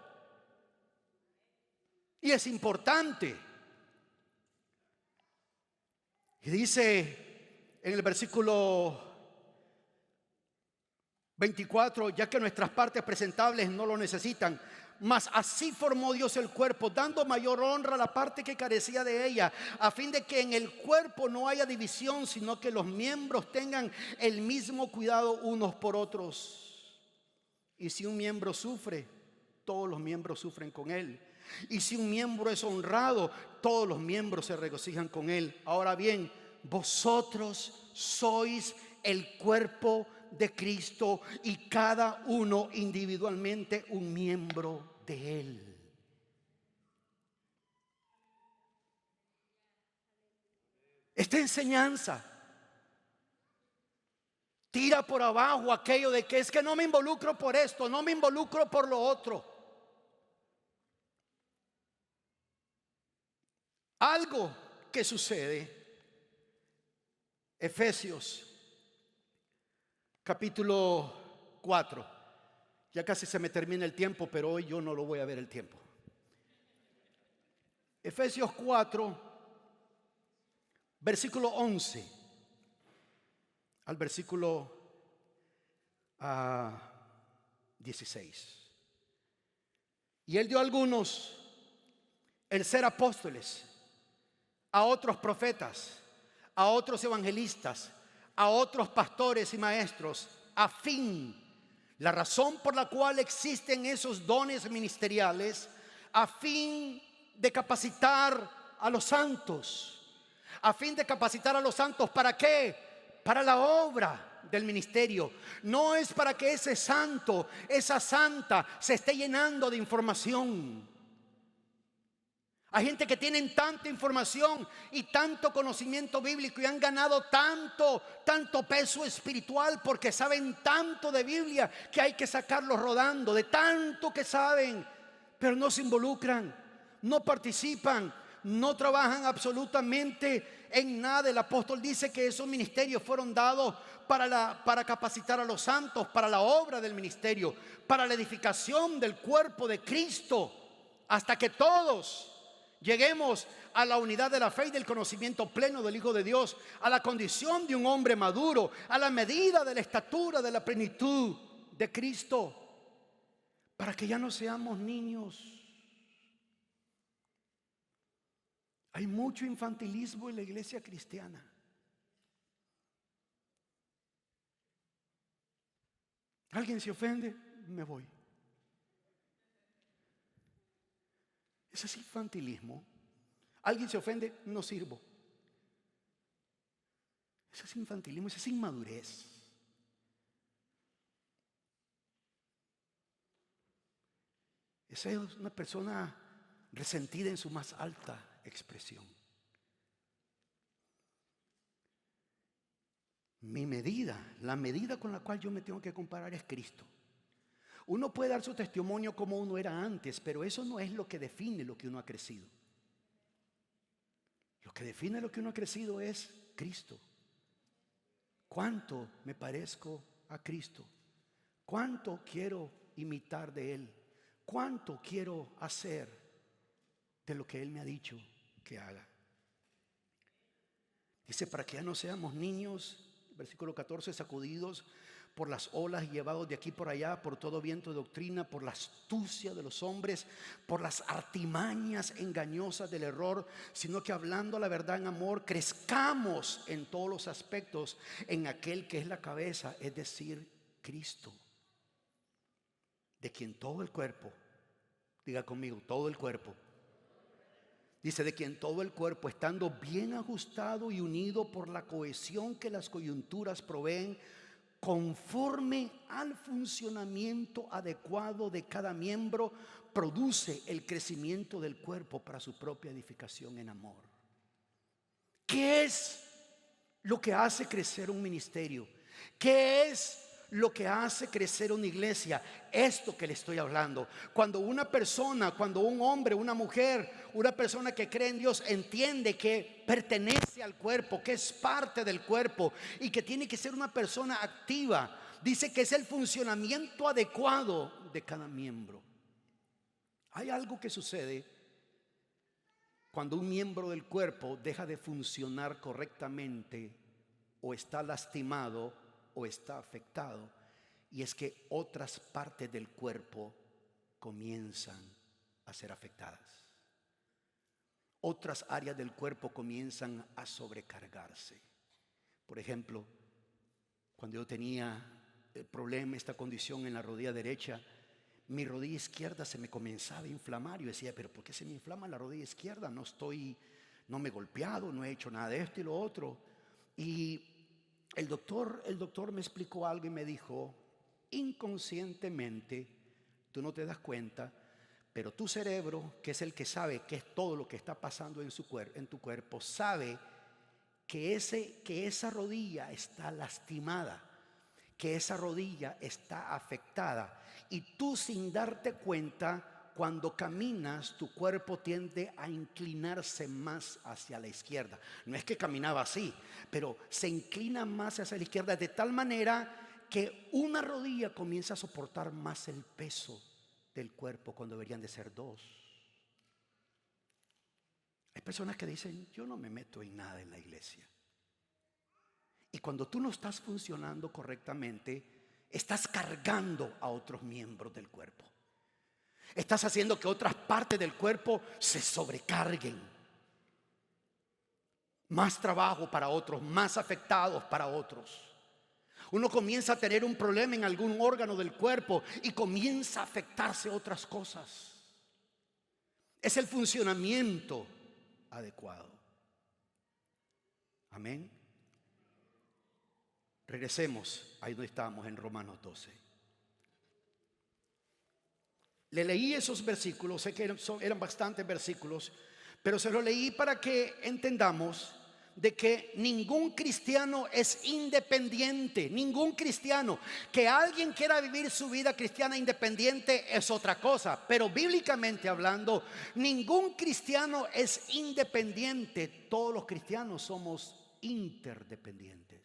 Y es importante. Y dice en el versículo 24, ya que nuestras partes presentables no lo necesitan, mas así formó Dios el cuerpo, dando mayor honra a la parte que carecía de ella, a fin de que en el cuerpo no haya división, sino que los miembros tengan el mismo cuidado unos por otros. Y si un miembro sufre, todos los miembros sufren con él. Y si un miembro es honrado, todos los miembros se regocijan con él. Ahora bien, vosotros sois el cuerpo de Cristo y cada uno individualmente un miembro de él. Esta enseñanza tira por abajo aquello de que es que no me involucro por esto, no me involucro por lo otro. Algo que sucede, Efesios capítulo 4. Ya casi se me termina el tiempo, pero hoy yo no lo voy a ver el tiempo. Efesios 4, versículo 11 al versículo 16. Y él dio a algunos el ser apóstoles, a otros profetas, a otros evangelistas, a otros pastores y maestros, a fin, la razón por la cual existen esos dones ministeriales, a fin de capacitar a los santos. A fin de capacitar a los santos, ¿para qué? Para la obra del ministerio. No es para que ese santo, esa santa se esté llenando de información. Hay gente que tienen tanta información y tanto conocimiento bíblico y han ganado tanto peso espiritual porque saben tanto de Biblia que hay que sacarlos rodando de tanto que saben, pero no se involucran, no participan, no trabajan absolutamente en nada. El apóstol dice que esos ministerios fueron dados para capacitar a los santos, para la obra del ministerio, para la edificación del cuerpo de Cristo, hasta que todos lleguemos a la unidad de la fe y del conocimiento pleno del Hijo de Dios, a la condición de un hombre maduro, a la medida de la estatura de la plenitud de Cristo, para que ya no seamos niños. Hay mucho infantilismo en la iglesia cristiana. ¿Alguien se ofende? Me voy. Ese es infantilismo. Alguien se ofende, no sirvo. Ese es infantilismo, esa es inmadurez. Esa es una persona resentida en su más alta expresión. Mi medida, la medida con la cual yo me tengo que comparar es Cristo. Uno puede dar su testimonio como uno era antes, pero eso no es lo que define lo que uno ha crecido. Lo que define lo que uno ha crecido es Cristo. ¿Cuánto me parezco a Cristo? ¿Cuánto quiero imitar de Él? ¿Cuánto quiero hacer de lo que Él me ha dicho que haga? Dice, para que ya no seamos niños, versículo 14, sacudidos por las olas y llevados de aquí por allá, por todo viento de doctrina, por la astucia de los hombres, por las artimañas engañosas del error, sino que hablando la verdad en amor, crezcamos en todos los aspectos en aquel que es la cabeza, es decir, Cristo, de quien todo el cuerpo, diga conmigo, todo el cuerpo, dice, de quien todo el cuerpo, estando bien ajustado y unido por la cohesión que las coyunturas proveen, conforme al funcionamiento adecuado de cada miembro, produce el crecimiento del cuerpo para su propia edificación en amor. ¿Qué es lo que hace crecer un ministerio? ¿Qué es lo que hace crecer una iglesia? Esto que le estoy hablando. Cuando una persona, cuando un hombre, una mujer, una persona que cree en Dios entiende que pertenece al cuerpo, que es parte del cuerpo y que tiene que ser una persona activa, dice que es el funcionamiento adecuado de cada miembro. Hay algo que sucede cuando un miembro del cuerpo deja de funcionar correctamente, o está lastimado o está afectado, y es que otras partes del cuerpo comienzan a ser afectadas. Otras áreas del cuerpo comienzan a sobrecargarse. Por ejemplo, cuando yo tenía el problema, esta condición en la rodilla derecha, mi rodilla izquierda se me comenzaba a inflamar. Yo decía, pero ¿por qué se me inflama la rodilla izquierda? No me he golpeado, no he hecho nada de esto y lo otro. Y el doctor me explicó algo y me dijo, inconscientemente, tú no te das cuenta, pero tu cerebro, que es el que sabe qué es todo lo que está pasando en tu cuerpo, sabe que esa rodilla está lastimada, que esa rodilla está afectada, y tú, sin darte cuenta, cuando caminas, tu cuerpo tiende a inclinarse más hacia la izquierda. No es que caminaba así, pero se inclina más hacia la izquierda, de tal manera que una rodilla comienza a soportar más el peso del cuerpo cuando deberían de ser dos. Hay personas que dicen, yo no me meto en nada en la iglesia. Y cuando tú no estás funcionando correctamente, estás cargando a otros miembros del cuerpo. Estás haciendo que otras partes del cuerpo se sobrecarguen. Más trabajo para otros, más afectados para otros. Uno comienza a tener un problema en algún órgano del cuerpo y comienza a afectarse otras cosas. Es el funcionamiento adecuado. Amén. Regresemos ahí donde estábamos, en Romanos 12. Le leí esos versículos, sé que eran bastantes versículos, pero se los leí para que entendamos de que ningún cristiano es independiente. Ningún cristiano. Que alguien quiera vivir su vida cristiana independiente es otra cosa, pero bíblicamente hablando, ningún cristiano es independiente. Todos los cristianos somos interdependientes.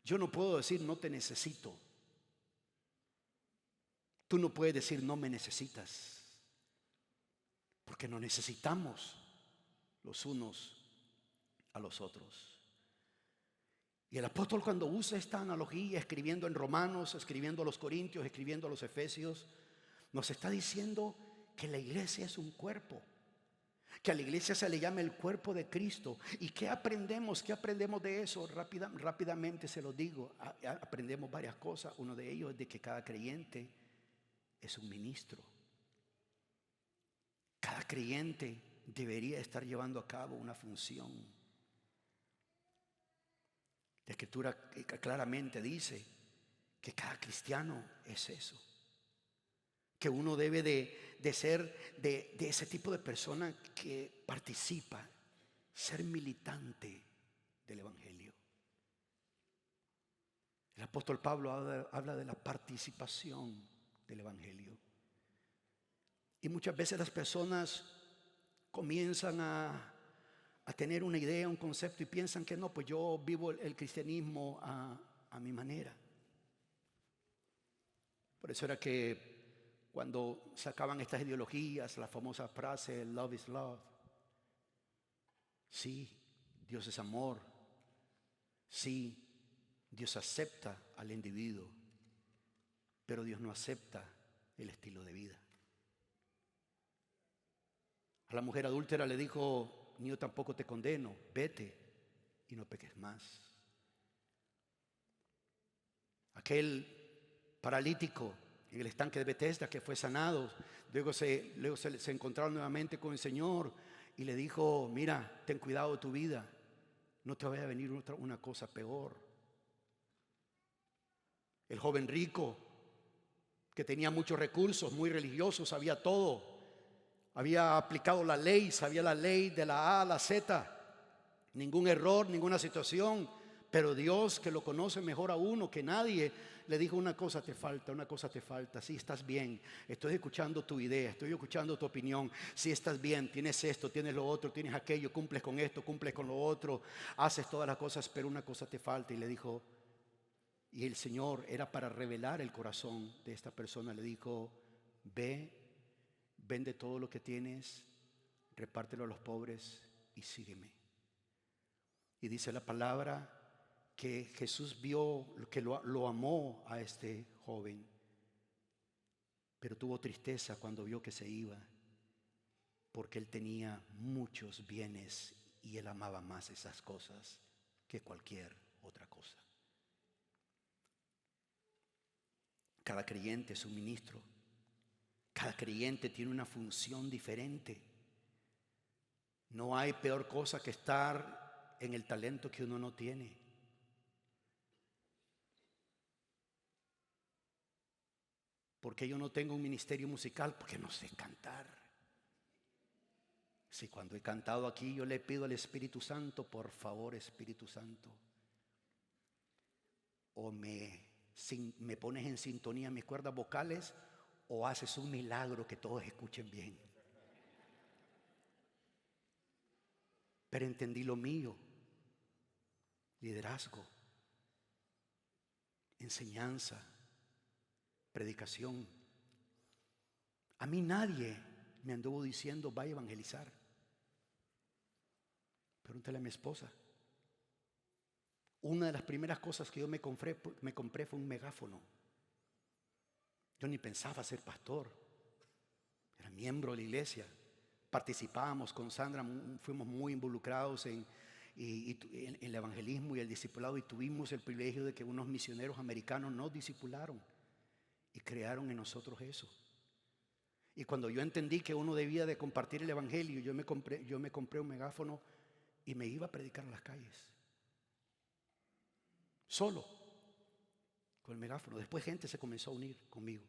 Yo no puedo decir no te necesito. Tú no puedes decir no me necesitas, porque nos necesitamos los unos a los otros. Y el apóstol, cuando usa esta analogía, escribiendo en Romanos, escribiendo a los Corintios, escribiendo a los Efesios, nos está diciendo que la iglesia es un cuerpo, que a la iglesia se le llama el cuerpo de Cristo. ¿Y qué aprendemos? ¿Qué aprendemos de eso? Rápidamente se lo digo. Aprendemos varias cosas. Uno de ellos es de que cada creyente es un ministro. Cada creyente debería estar llevando a cabo una función. La Escritura claramente dice que cada cristiano es eso. Que uno debe de ser de ese tipo de persona que participa, ser militante del Evangelio. El apóstol Pablo habla de la participación del Evangelio. Y muchas veces las personas comienzan a tener una idea, un concepto, y piensan que no, pues yo vivo el cristianismo a mi manera. Por eso era que cuando sacaban estas ideologías, la famosa frase love is love. Sí, Dios es amor. Sí, Dios acepta al individuo, pero Dios no acepta el estilo de vida. A la mujer adúltera le dijo, ni yo tampoco te condeno, vete y no peques más. Aquel paralítico en el estanque de Betesda que fue sanado, luego se encontraron nuevamente con el Señor y le dijo, mira, ten cuidado de tu vida, no te vaya a venir una cosa peor. El joven rico que tenía muchos recursos, muy religioso, sabía todo, había aplicado la ley, sabía la ley de la A a la Z, ningún error, ninguna situación, pero Dios, que lo conoce mejor a uno que nadie, le dijo, una cosa te falta, sí, estás bien, estoy escuchando tu idea, estoy escuchando tu opinión, sí, estás bien, tienes esto, tienes lo otro, tienes aquello, cumples con esto, cumples con lo otro, haces todas las cosas, pero una cosa te falta. Y le dijo, y el Señor, era para revelar el corazón de esta persona, le dijo, ve vende todo lo que tienes, repártelo a los pobres y sígueme. Y dice la palabra que Jesús vio, que lo amó a este joven, pero tuvo tristeza cuando vio que se iba, porque él tenía muchos bienes y él amaba más esas cosas que cualquier otra cosa. Cada creyente es un ministro. Cada creyente tiene una función diferente. No hay peor cosa que estar en el talento que uno no tiene. ¿Por qué yo no tengo un ministerio musical? Porque no sé cantar. Si cuando he cantado aquí yo le pido al Espíritu Santo, por favor, Espíritu Santo, o me pones en sintonía mis cuerdas vocales, o haces un milagro que todos escuchen bien. Pero entendí lo mío: liderazgo, enseñanza, predicación. A mí nadie me anduvo diciendo vaya a evangelizar. Pregúntale a mi esposa. Una de las primeras cosas que yo me compré fue un megáfono. Yo ni pensaba ser pastor. Era miembro de la iglesia. Participábamos con Sandra, fuimos muy involucrados en el evangelismo y el discipulado, y tuvimos el privilegio de que unos misioneros americanos nos discipularon y crearon en nosotros eso. Y cuando yo entendí que uno debía de compartir el evangelio, yo me compré un megáfono y me iba a predicar en las calles, solo, con el megáfono. Después gente se comenzó a unir conmigo.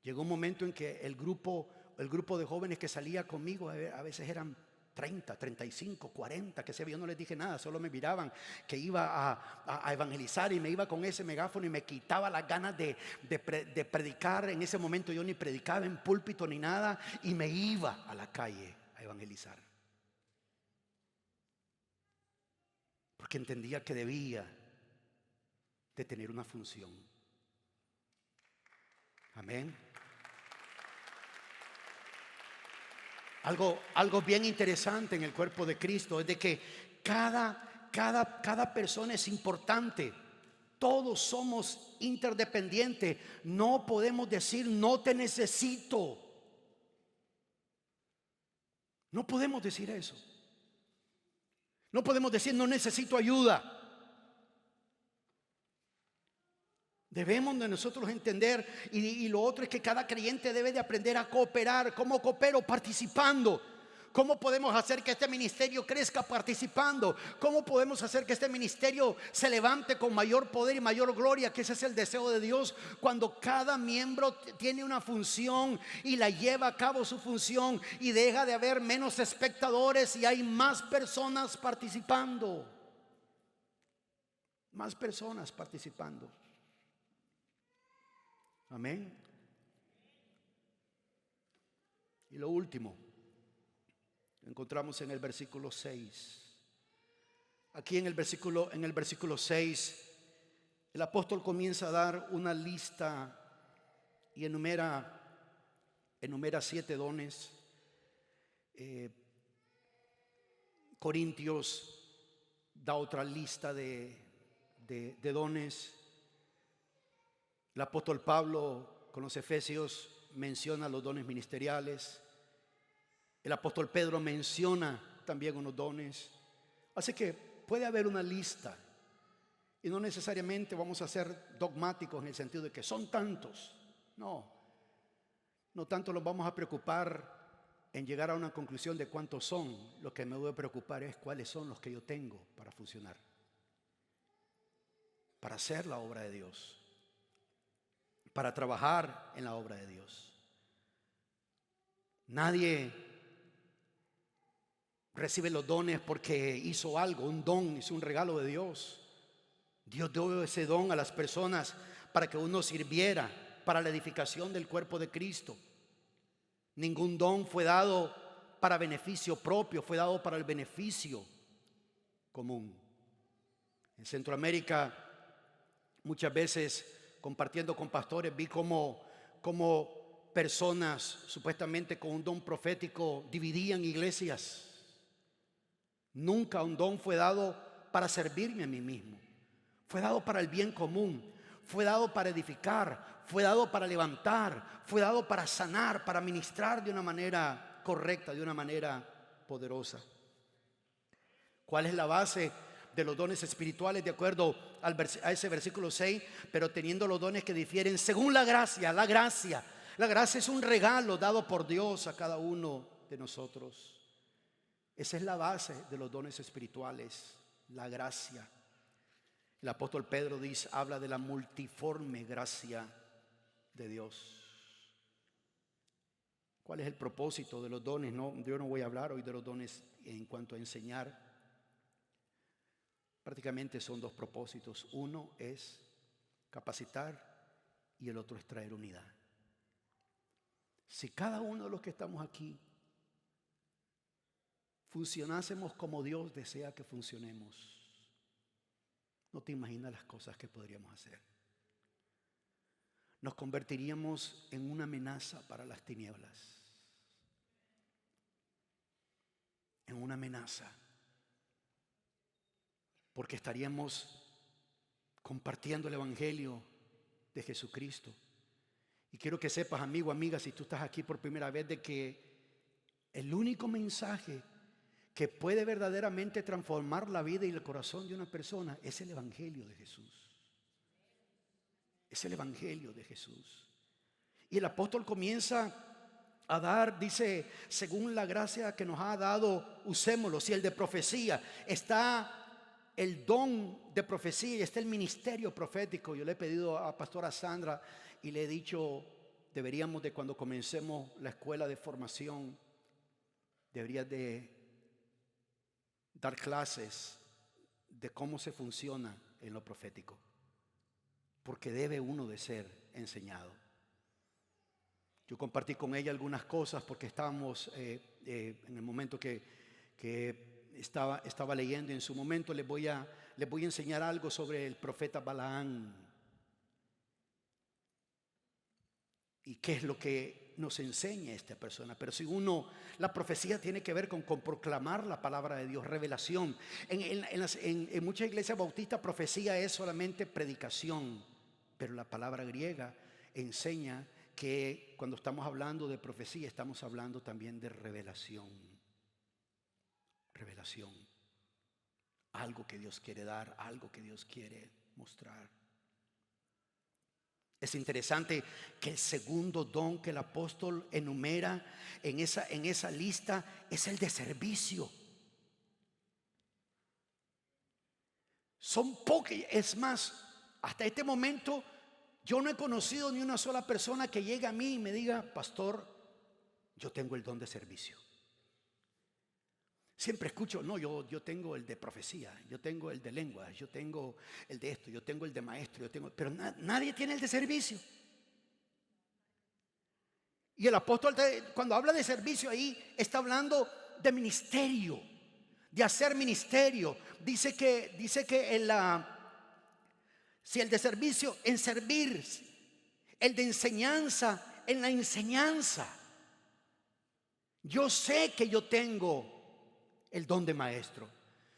Llegó un momento en que el grupo de jóvenes que salía conmigo a veces eran 30, 35, 40, que sé, yo no les dije nada, solo me miraban que iba a evangelizar, y me iba con ese megáfono y me quitaba las ganas de predicar. En ese momento yo ni predicaba en púlpito ni nada, y me iba a la calle a evangelizar, porque entendía que debía de tener una función. Amén. Algo bien interesante en el cuerpo de Cristo es de que cada persona es importante. Todos somos interdependientes. No podemos decir no te necesito. No podemos decir eso. No podemos decir no necesito ayuda. Debemos de nosotros entender, y lo otro es que cada creyente debe de aprender a cooperar. ¿Cómo coopero? Participando. ¿Cómo podemos hacer que este ministerio crezca? Participando. ¿Cómo podemos hacer que este ministerio se levante con mayor poder y mayor gloria? Que ese es el deseo de Dios, cuando cada miembro tiene una función y la lleva a cabo su función, y deja de haber menos espectadores y hay más personas participando. Más personas participando. Amén. Y lo último encontramos en el versículo 6. Aquí en el versículo 6, el apóstol comienza a dar una lista y enumera 7 dones. Corintios da otra lista de dones. El apóstol Pablo con los Efesios menciona los dones ministeriales. El apóstol Pedro menciona también unos dones. Así que puede haber una lista, y no necesariamente vamos a ser dogmáticos en el sentido de que son tantos. No tanto nos vamos a preocupar en llegar a una conclusión de cuántos son. Lo que me debe preocupar es cuáles son los que yo tengo para funcionar, para hacer la obra de Dios, para trabajar en la obra de Dios. Nadie recibe los dones porque hizo algo, un don, es un regalo de Dios. Dios dio ese don a las personas para que uno sirviera para la edificación del cuerpo de Cristo. Ningún don fue dado para beneficio propio, fue dado para el beneficio común. En Centroamérica, muchas veces compartiendo con pastores, vi cómo personas supuestamente con un don profético dividían iglesias. Nunca un don fue dado para servirme a mí mismo. Fue dado para el bien común. Fue dado para edificar. Fue dado para levantar. Fue dado para sanar, para ministrar de una manera correcta, de una manera poderosa. ¿Cuál es la base de los dones espirituales? De acuerdo a ese versículo 6, pero teniendo los dones que difieren según la gracia. La gracia es un regalo dado por Dios a cada uno de nosotros. Esa es la base de los dones espirituales, la gracia. El apóstol Pedro habla de la multiforme gracia de Dios. ¿Cuál es el propósito de los dones? Yo no voy a hablar hoy de los dones en cuanto a enseñar. Prácticamente son dos propósitos. Uno es capacitar y el otro es traer unidad. Si cada uno de los que estamos aquí funcionásemos como Dios desea que funcionemos, no te imaginas las cosas que podríamos hacer. Nos convertiríamos en una amenaza para las tinieblas. En una amenaza. Porque estaríamos compartiendo el evangelio de Jesucristo. Y quiero que sepas, amigo, amiga, si tú estás aquí por primera vez, de que el único mensaje que puede verdaderamente transformar la vida y el corazón de una persona es el evangelio de Jesús. Es el evangelio de Jesús. Y el apóstol comienza a dar, dice, según la gracia que nos ha dado, usémoslo. Si el de profecía está el don de profecía y está el ministerio profético. Yo le he pedido a pastora Sandra y le he dicho, deberíamos de cuando comencemos la escuela de formación, deberías de dar clases de cómo se funciona en lo profético, porque debe uno de ser enseñado. Yo compartí con ella algunas cosas porque estábamos en el momento que estaba leyendo. En su momento les voy a enseñar algo sobre el profeta Balaam y qué es lo que nos enseña esta persona. Pero si la profecía tiene que ver con proclamar la palabra de Dios, revelación. En muchas iglesias bautistas profecía es solamente predicación, pero la palabra griega enseña que cuando estamos hablando de profecía estamos hablando también de revelación. Revelación. Algo que Dios quiere dar, algo que Dios quiere mostrar. Es interesante que el segundo don que el apóstol enumera en esa lista es el de servicio. Son pocos, es más, hasta este momento yo no he conocido ni una sola persona que llegue a mí y me diga, pastor, yo tengo el don de servicio. Siempre escucho, no, yo tengo el de profecía, yo tengo el de lenguas, yo tengo el de esto, yo tengo el de maestro, pero nadie tiene el de servicio. Y el apóstol, cuando habla de servicio ahí, está hablando de ministerio, de hacer ministerio. Dice que si el de servicio, en servir; el de enseñanza, en la enseñanza. Yo sé que yo tengo el don de maestro.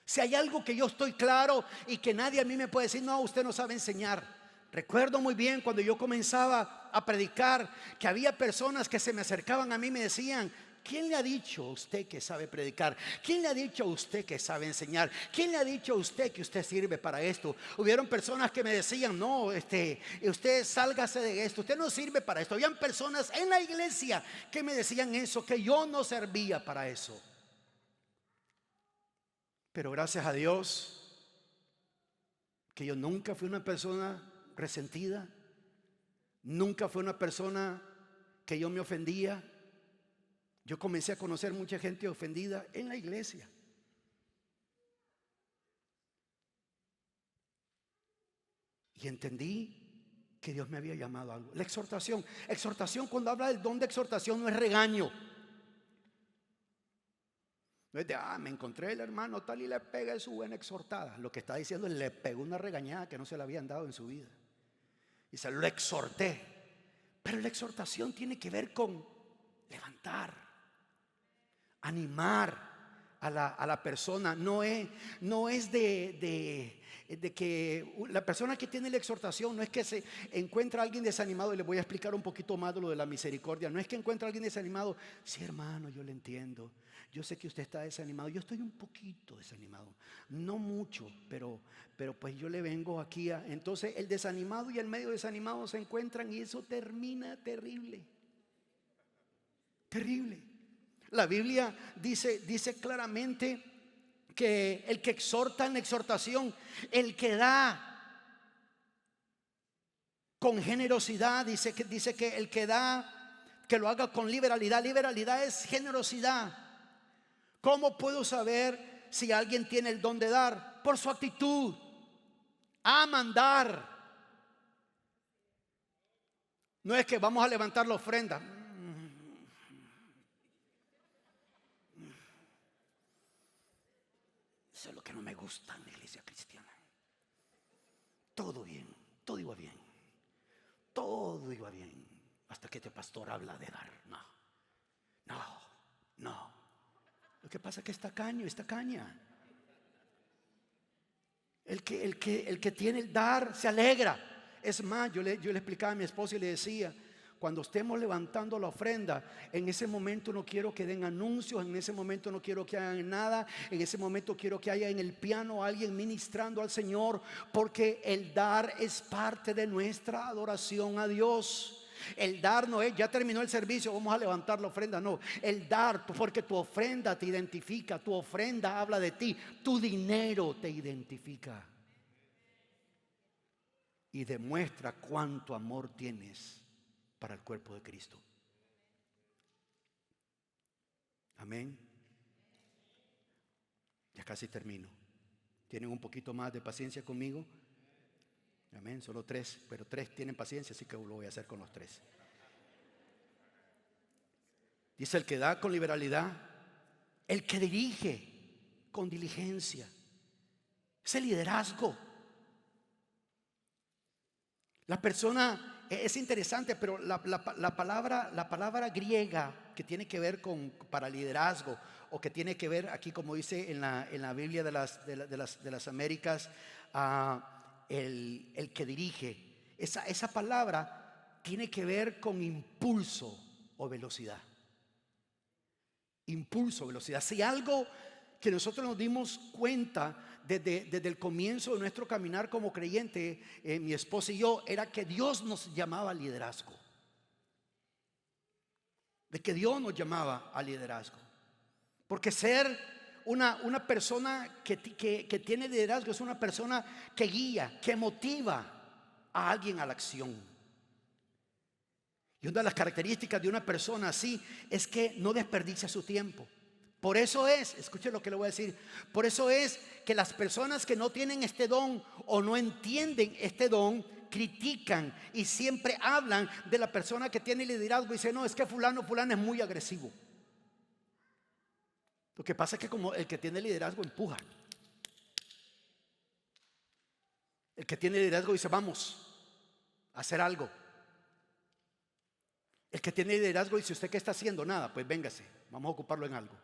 Si hay algo que yo estoy claro y que nadie a mí me puede decir, no, usted no sabe enseñar. Recuerdo muy bien cuando yo comenzaba a predicar que había personas que se me acercaban a mí y me decían, ¿quién le ha dicho a usted que sabe predicar? ¿Quién le ha dicho a usted que sabe enseñar? ¿Quién le ha dicho a usted que usted sirve para esto? Hubieron personas que me decían, no, usted sálgase de esto, usted no sirve para esto. Habían personas en la iglesia que me decían eso, que yo no servía para eso. Pero gracias a Dios que yo nunca fui una persona resentida, nunca fui una persona que yo me ofendía. Yo comencé a conocer mucha gente ofendida en la iglesia. Y entendí que Dios me había llamado a algo. La exhortación, cuando habla del don de exhortación, no es regaño. No es de, me encontré el hermano tal y le pega su buena exhortada. Lo que está diciendo es, le pegó una regañada que no se le habían dado en su vida. Y se lo exhorté. Pero la exhortación tiene que ver con levantar, animar a la persona. No es de que la persona que tiene la exhortación no es que se encuentra a alguien desanimado. Y le voy a explicar un poquito más de lo de la misericordia. No es que encuentra a alguien desanimado. Sí, hermano, yo le entiendo. Yo sé que usted está desanimado. Yo estoy un poquito desanimado, no mucho, pero pues yo le vengo aquí entonces el desanimado y el medio desanimado se encuentran y eso termina terrible. Terrible. La Biblia dice claramente que el que exhorta en la exhortación, el que da con generosidad, dice que el que da, que lo haga con liberalidad. Liberalidad es generosidad. ¿Cómo puedo saber si alguien tiene el don de dar? Por su actitud. Aman dar. No es que vamos a levantar la ofrenda. Eso es lo que no me gusta en la iglesia cristiana. Todo bien, todo iba bien. Todo iba bien. Hasta que este pastor habla de dar. No. Lo que pasa es que está caña. El que tiene el dar se alegra. Es más, yo le explicaba a mi esposa y le decía: cuando estemos levantando la ofrenda, en ese momento no quiero que den anuncios, en ese momento no quiero que hagan nada, en ese momento quiero que haya en el piano alguien ministrando al Señor, porque el dar es parte de nuestra adoración a Dios. El dar no es, ya terminó el servicio, vamos a levantar la ofrenda. No, el dar, porque tu ofrenda te identifica, tu ofrenda habla de ti, tu dinero te identifica y demuestra cuánto amor tienes para el cuerpo de Cristo. Amén. Ya casi termino. ¿Tienen un poquito más de paciencia conmigo? Amén, solo 3, pero 3 tienen paciencia, así que lo voy a hacer con los 3. Dice: el que da con liberalidad, el que dirige con diligencia. Ese liderazgo. La persona, es interesante, pero la palabra griega que tiene que ver para liderazgo, o que tiene que ver aquí, como dice en la Biblia de las Américas, el que dirige, esa palabra tiene que ver con impulso o velocidad. Impulso, velocidad. Si algo que nosotros nos dimos cuenta desde el comienzo de nuestro caminar como creyente, mi esposa y yo, era que Dios nos llamaba al liderazgo. De que Dios nos llamaba al liderazgo. Porque ser una persona que tiene liderazgo es una persona que guía, que motiva a alguien a la acción. Y una de las características de una persona así es que no desperdicia su tiempo. Por eso escuchen lo que le voy a decir, por eso es que las personas que no tienen este don o no entienden este don, critican y siempre hablan de la persona que tiene liderazgo y dicen: no, es que fulano es muy agresivo. Lo que pasa es que como el que tiene liderazgo empuja. El que tiene liderazgo dice: vamos a hacer algo. El que tiene liderazgo dice: ¿usted qué está haciendo? Nada, pues véngase, vamos a ocuparlo en algo.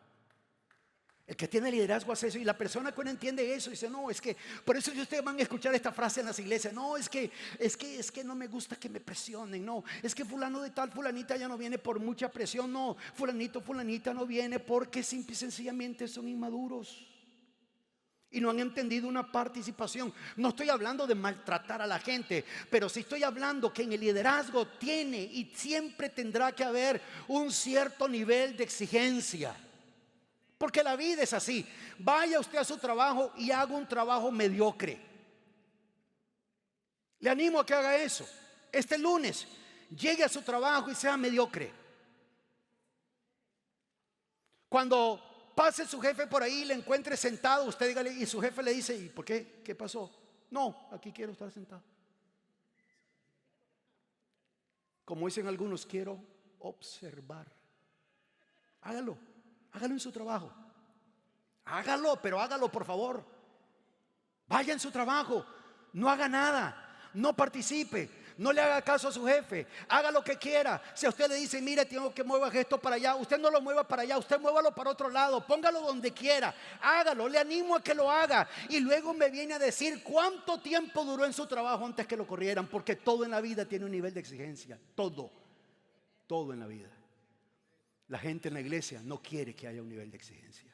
El que tiene liderazgo hace eso. Y la persona que no entiende eso dice: no, es que, por eso ustedes van a escuchar esta frase en las iglesias: no, es que no me gusta que me presionen. No, es que fulano de tal, fulanita ya no viene por mucha presión. No, fulanito, fulanita no viene porque simple y sencillamente son inmaduros y no han entendido una participación. No estoy hablando de maltratar a la gente, pero sí estoy hablando que en el liderazgo tiene y siempre tendrá que haber un cierto nivel de exigencia. Porque la vida es así. Vaya usted a su trabajo y haga un trabajo mediocre. Le animo a que haga eso. Este lunes llegue a su trabajo y sea mediocre. Cuando pase su jefe por ahí y le encuentre sentado, usted dígale, y su jefe le dice: ¿y por qué? ¿Qué pasó? No, aquí quiero estar sentado. Como dicen algunos, quiero observar. Hágalo en su trabajo. Hágalo, pero hágalo por favor. Vaya en su trabajo, no haga nada, no participe, No le haga caso a su jefe. Haga lo que quiera. Si a usted le dice, mire, tengo que mover esto para allá, usted no lo mueva para allá, usted muévalo para otro lado. Póngalo donde quiera. Hágalo. Le animo a que lo haga. Y luego me viene a decir cuánto tiempo duró en su trabajo antes que lo corrieran. Porque todo en la vida tiene un nivel de exigencia. Todo. Todo en la vida. La gente en la iglesia no quiere que haya un nivel de exigencia.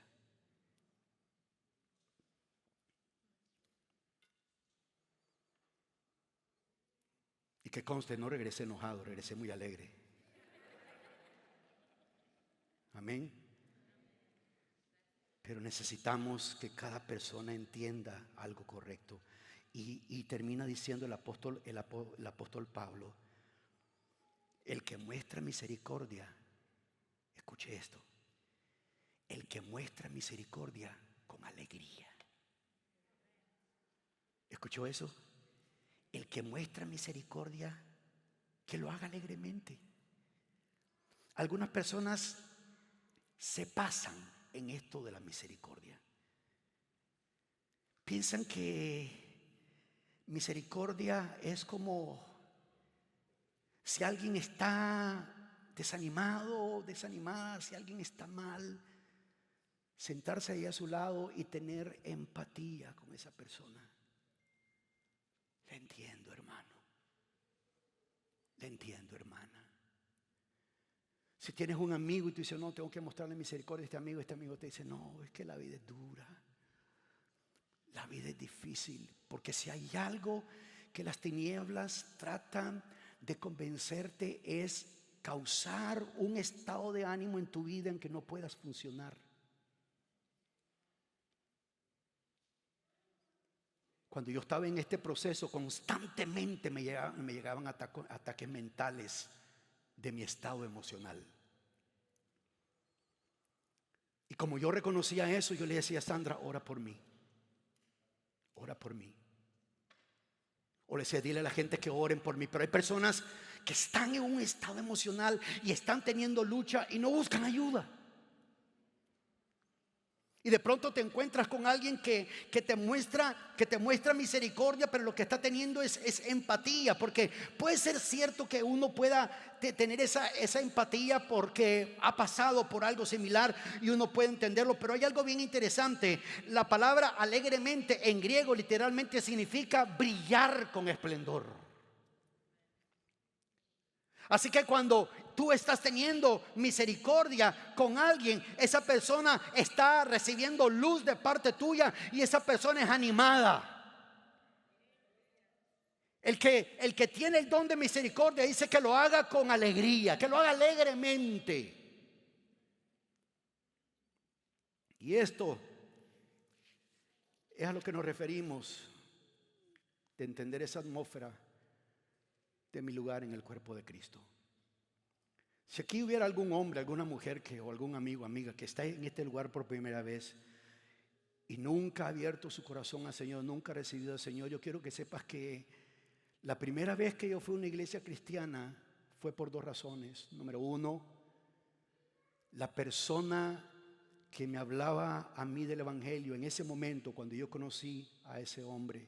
Y que conste, no regresé enojado, regresé muy alegre. Amén. Pero necesitamos que cada persona entienda algo correcto. Y termina diciendo el apóstol Pablo, el que muestra misericordia, escuche esto, el que muestra misericordia con alegría. ¿Escuchó eso? El que muestra misericordia, que lo haga alegremente. Algunas personas se pasan en esto de la misericordia. Piensan que misericordia es como si alguien está desanimado o desanimada, si alguien está mal, sentarse ahí a su lado y tener empatía con esa persona. Le entiendo, hermano. Le entiendo, hermana. Si tienes un amigo y tú dices, no, tengo que mostrarle misericordia a este amigo te dice, no, es que la vida es dura. La vida es difícil. Porque si hay algo que las tinieblas tratan de convencerte es causar un estado de ánimo en tu vida en que no puedas funcionar. Cuando yo estaba en este proceso, constantemente me llegaban ataques mentales de mi estado emocional. Y como yo reconocía eso, yo le decía a Sandra, ora por mí. Ora por mí. O le decía, dile a la gente que oren por mí. Pero hay personas que están en un estado emocional y están teniendo lucha y no buscan ayuda. Y de pronto te encuentras con alguien que te muestra misericordia, pero lo que está teniendo es empatía. Porque puede ser cierto que uno pueda tener esa empatía porque ha pasado por algo similar y uno puede entenderlo. Pero hay algo bien interesante. La palabra alegremente en griego literalmente significa brillar con esplendor. Así que cuando tú estás teniendo misericordia con alguien, esa persona está recibiendo luz de parte tuya y esa persona es animada. El que tiene el don de misericordia dice que lo haga con alegría, que lo haga alegremente. Y esto es a lo que nos referimos de entender esa atmósfera de mi lugar en el cuerpo de Cristo. Si aquí hubiera algún hombre, alguna mujer o algún amigo, amiga que está en este lugar por primera vez y nunca ha abierto su corazón al Señor, nunca ha recibido al Señor, yo quiero que sepas que la primera vez que yo fui a una iglesia cristiana fue por dos razones. Número uno, la persona que me hablaba a mí del evangelio en ese momento, cuando yo conocí a ese hombre,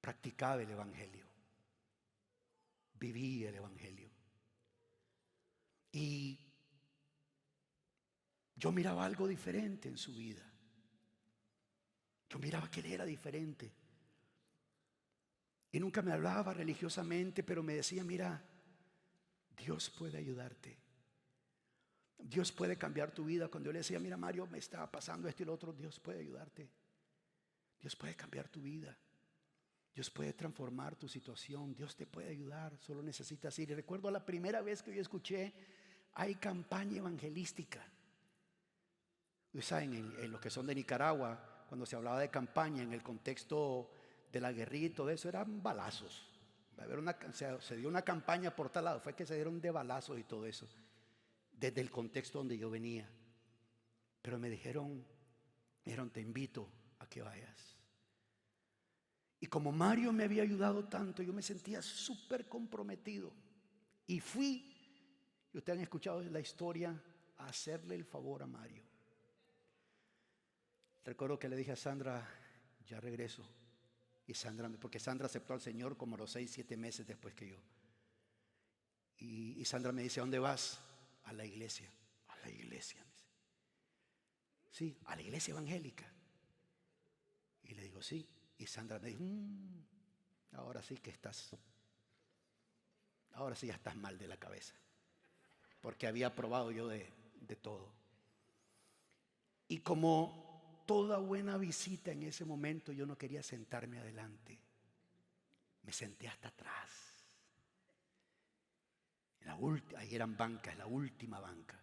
practicaba el evangelio. Vivía el evangelio. Y yo miraba algo diferente en su vida. Yo miraba que él era diferente. Y nunca me hablaba religiosamente, pero me decía, mira, Dios puede ayudarte. Dios puede cambiar tu vida. Cuando yo le decía, mira Mario, me está pasando esto y lo otro, Dios puede ayudarte. Dios puede cambiar tu vida. Dios puede transformar tu situación. Dios te puede ayudar. Solo necesitas ir. Y recuerdo la primera vez que yo escuché, hay campaña evangelística. Ustedes saben, en los que son de Nicaragua, cuando se hablaba de campaña en el contexto de la guerrilla y todo eso, eran balazos. Se dio una campaña por tal lado, fue que se dieron de balazos y todo eso, desde el contexto donde yo venía. Pero me dijeron, te invito a que vayas. Y como Mario me había ayudado tanto, yo me sentía súper comprometido. Y fui, y ustedes han escuchado la historia, a hacerle el favor a Mario. Recuerdo que le dije a Sandra, ya regreso. Y Sandra, porque Sandra aceptó al Señor como a los 6, 7 meses después que yo. Y Sandra me dice, ¿a dónde vas? A la iglesia. A la iglesia, me dice. Sí, a la iglesia evangélica. Y le digo, sí. Y Sandra me dijo, ahora sí que ahora sí ya estás mal de la cabeza. Porque había probado yo de todo. Y como toda buena visita en ese momento, yo no quería sentarme adelante. Me senté hasta atrás. Ahí eran bancas, la última banca.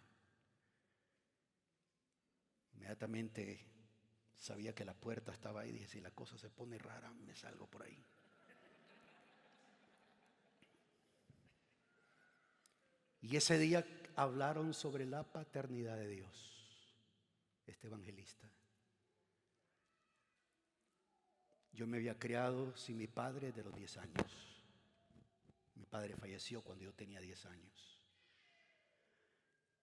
Inmediatamente sabía que la puerta estaba ahí. Dije, si la cosa se pone rara, me salgo por ahí. Y ese día hablaron sobre la paternidad de Dios, este evangelista. Yo me había criado sin mi padre de los 10 años. Mi padre falleció cuando yo tenía 10 años.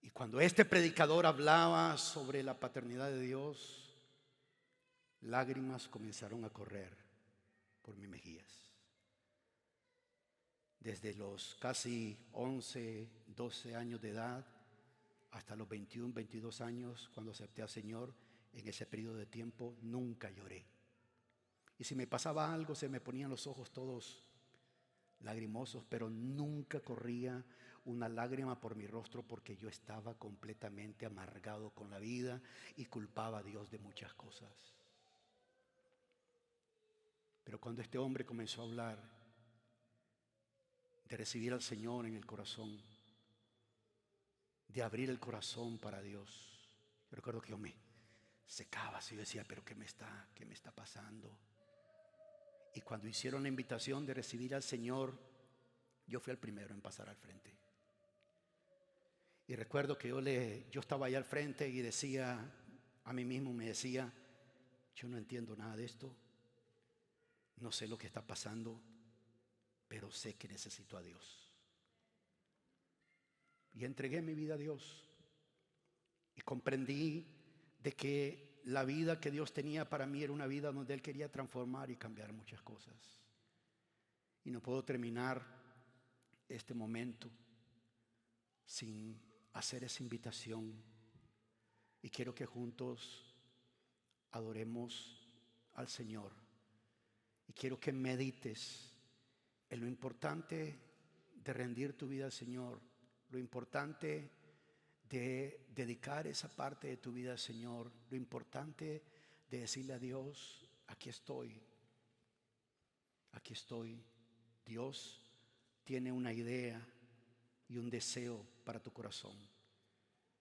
Y cuando este predicador hablaba sobre la paternidad de Dios, lágrimas comenzaron a correr por mis mejillas. Desde los casi 11, 12 años de edad hasta los 21, 22 años, cuando acepté al Señor, en ese periodo de tiempo nunca lloré. Y si me pasaba algo, se me ponían los ojos todos lagrimosos, pero nunca corría una lágrima por mi rostro porque yo estaba completamente amargado con la vida y culpaba a Dios de muchas cosas. Pero cuando este hombre comenzó a hablar de recibir al Señor en el corazón, de abrir el corazón para Dios, yo recuerdo que yo me secaba así, yo decía, pero ¿qué me está pasando? Y cuando hicieron la invitación de recibir al Señor, yo fui el primero en pasar al frente. Y recuerdo que yo estaba allá al frente y decía a mí mismo, me decía, yo no entiendo nada de esto, no sé lo que está pasando, pero sé que necesito a Dios. Y entregué mi vida a Dios. Y comprendí de que la vida que Dios tenía para mí era una vida donde Él quería transformar y cambiar muchas cosas. Y no puedo terminar este momento sin hacer esa invitación. Y quiero que juntos adoremos al Señor. Y quiero que medites en lo importante de rendir tu vida al Señor, lo importante de dedicar esa parte de tu vida al Señor, lo importante de decirle a Dios, aquí estoy, Dios tiene una idea y un deseo para tu corazón,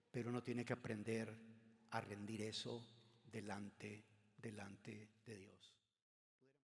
pero uno tiene que aprender a rendir eso delante de Dios.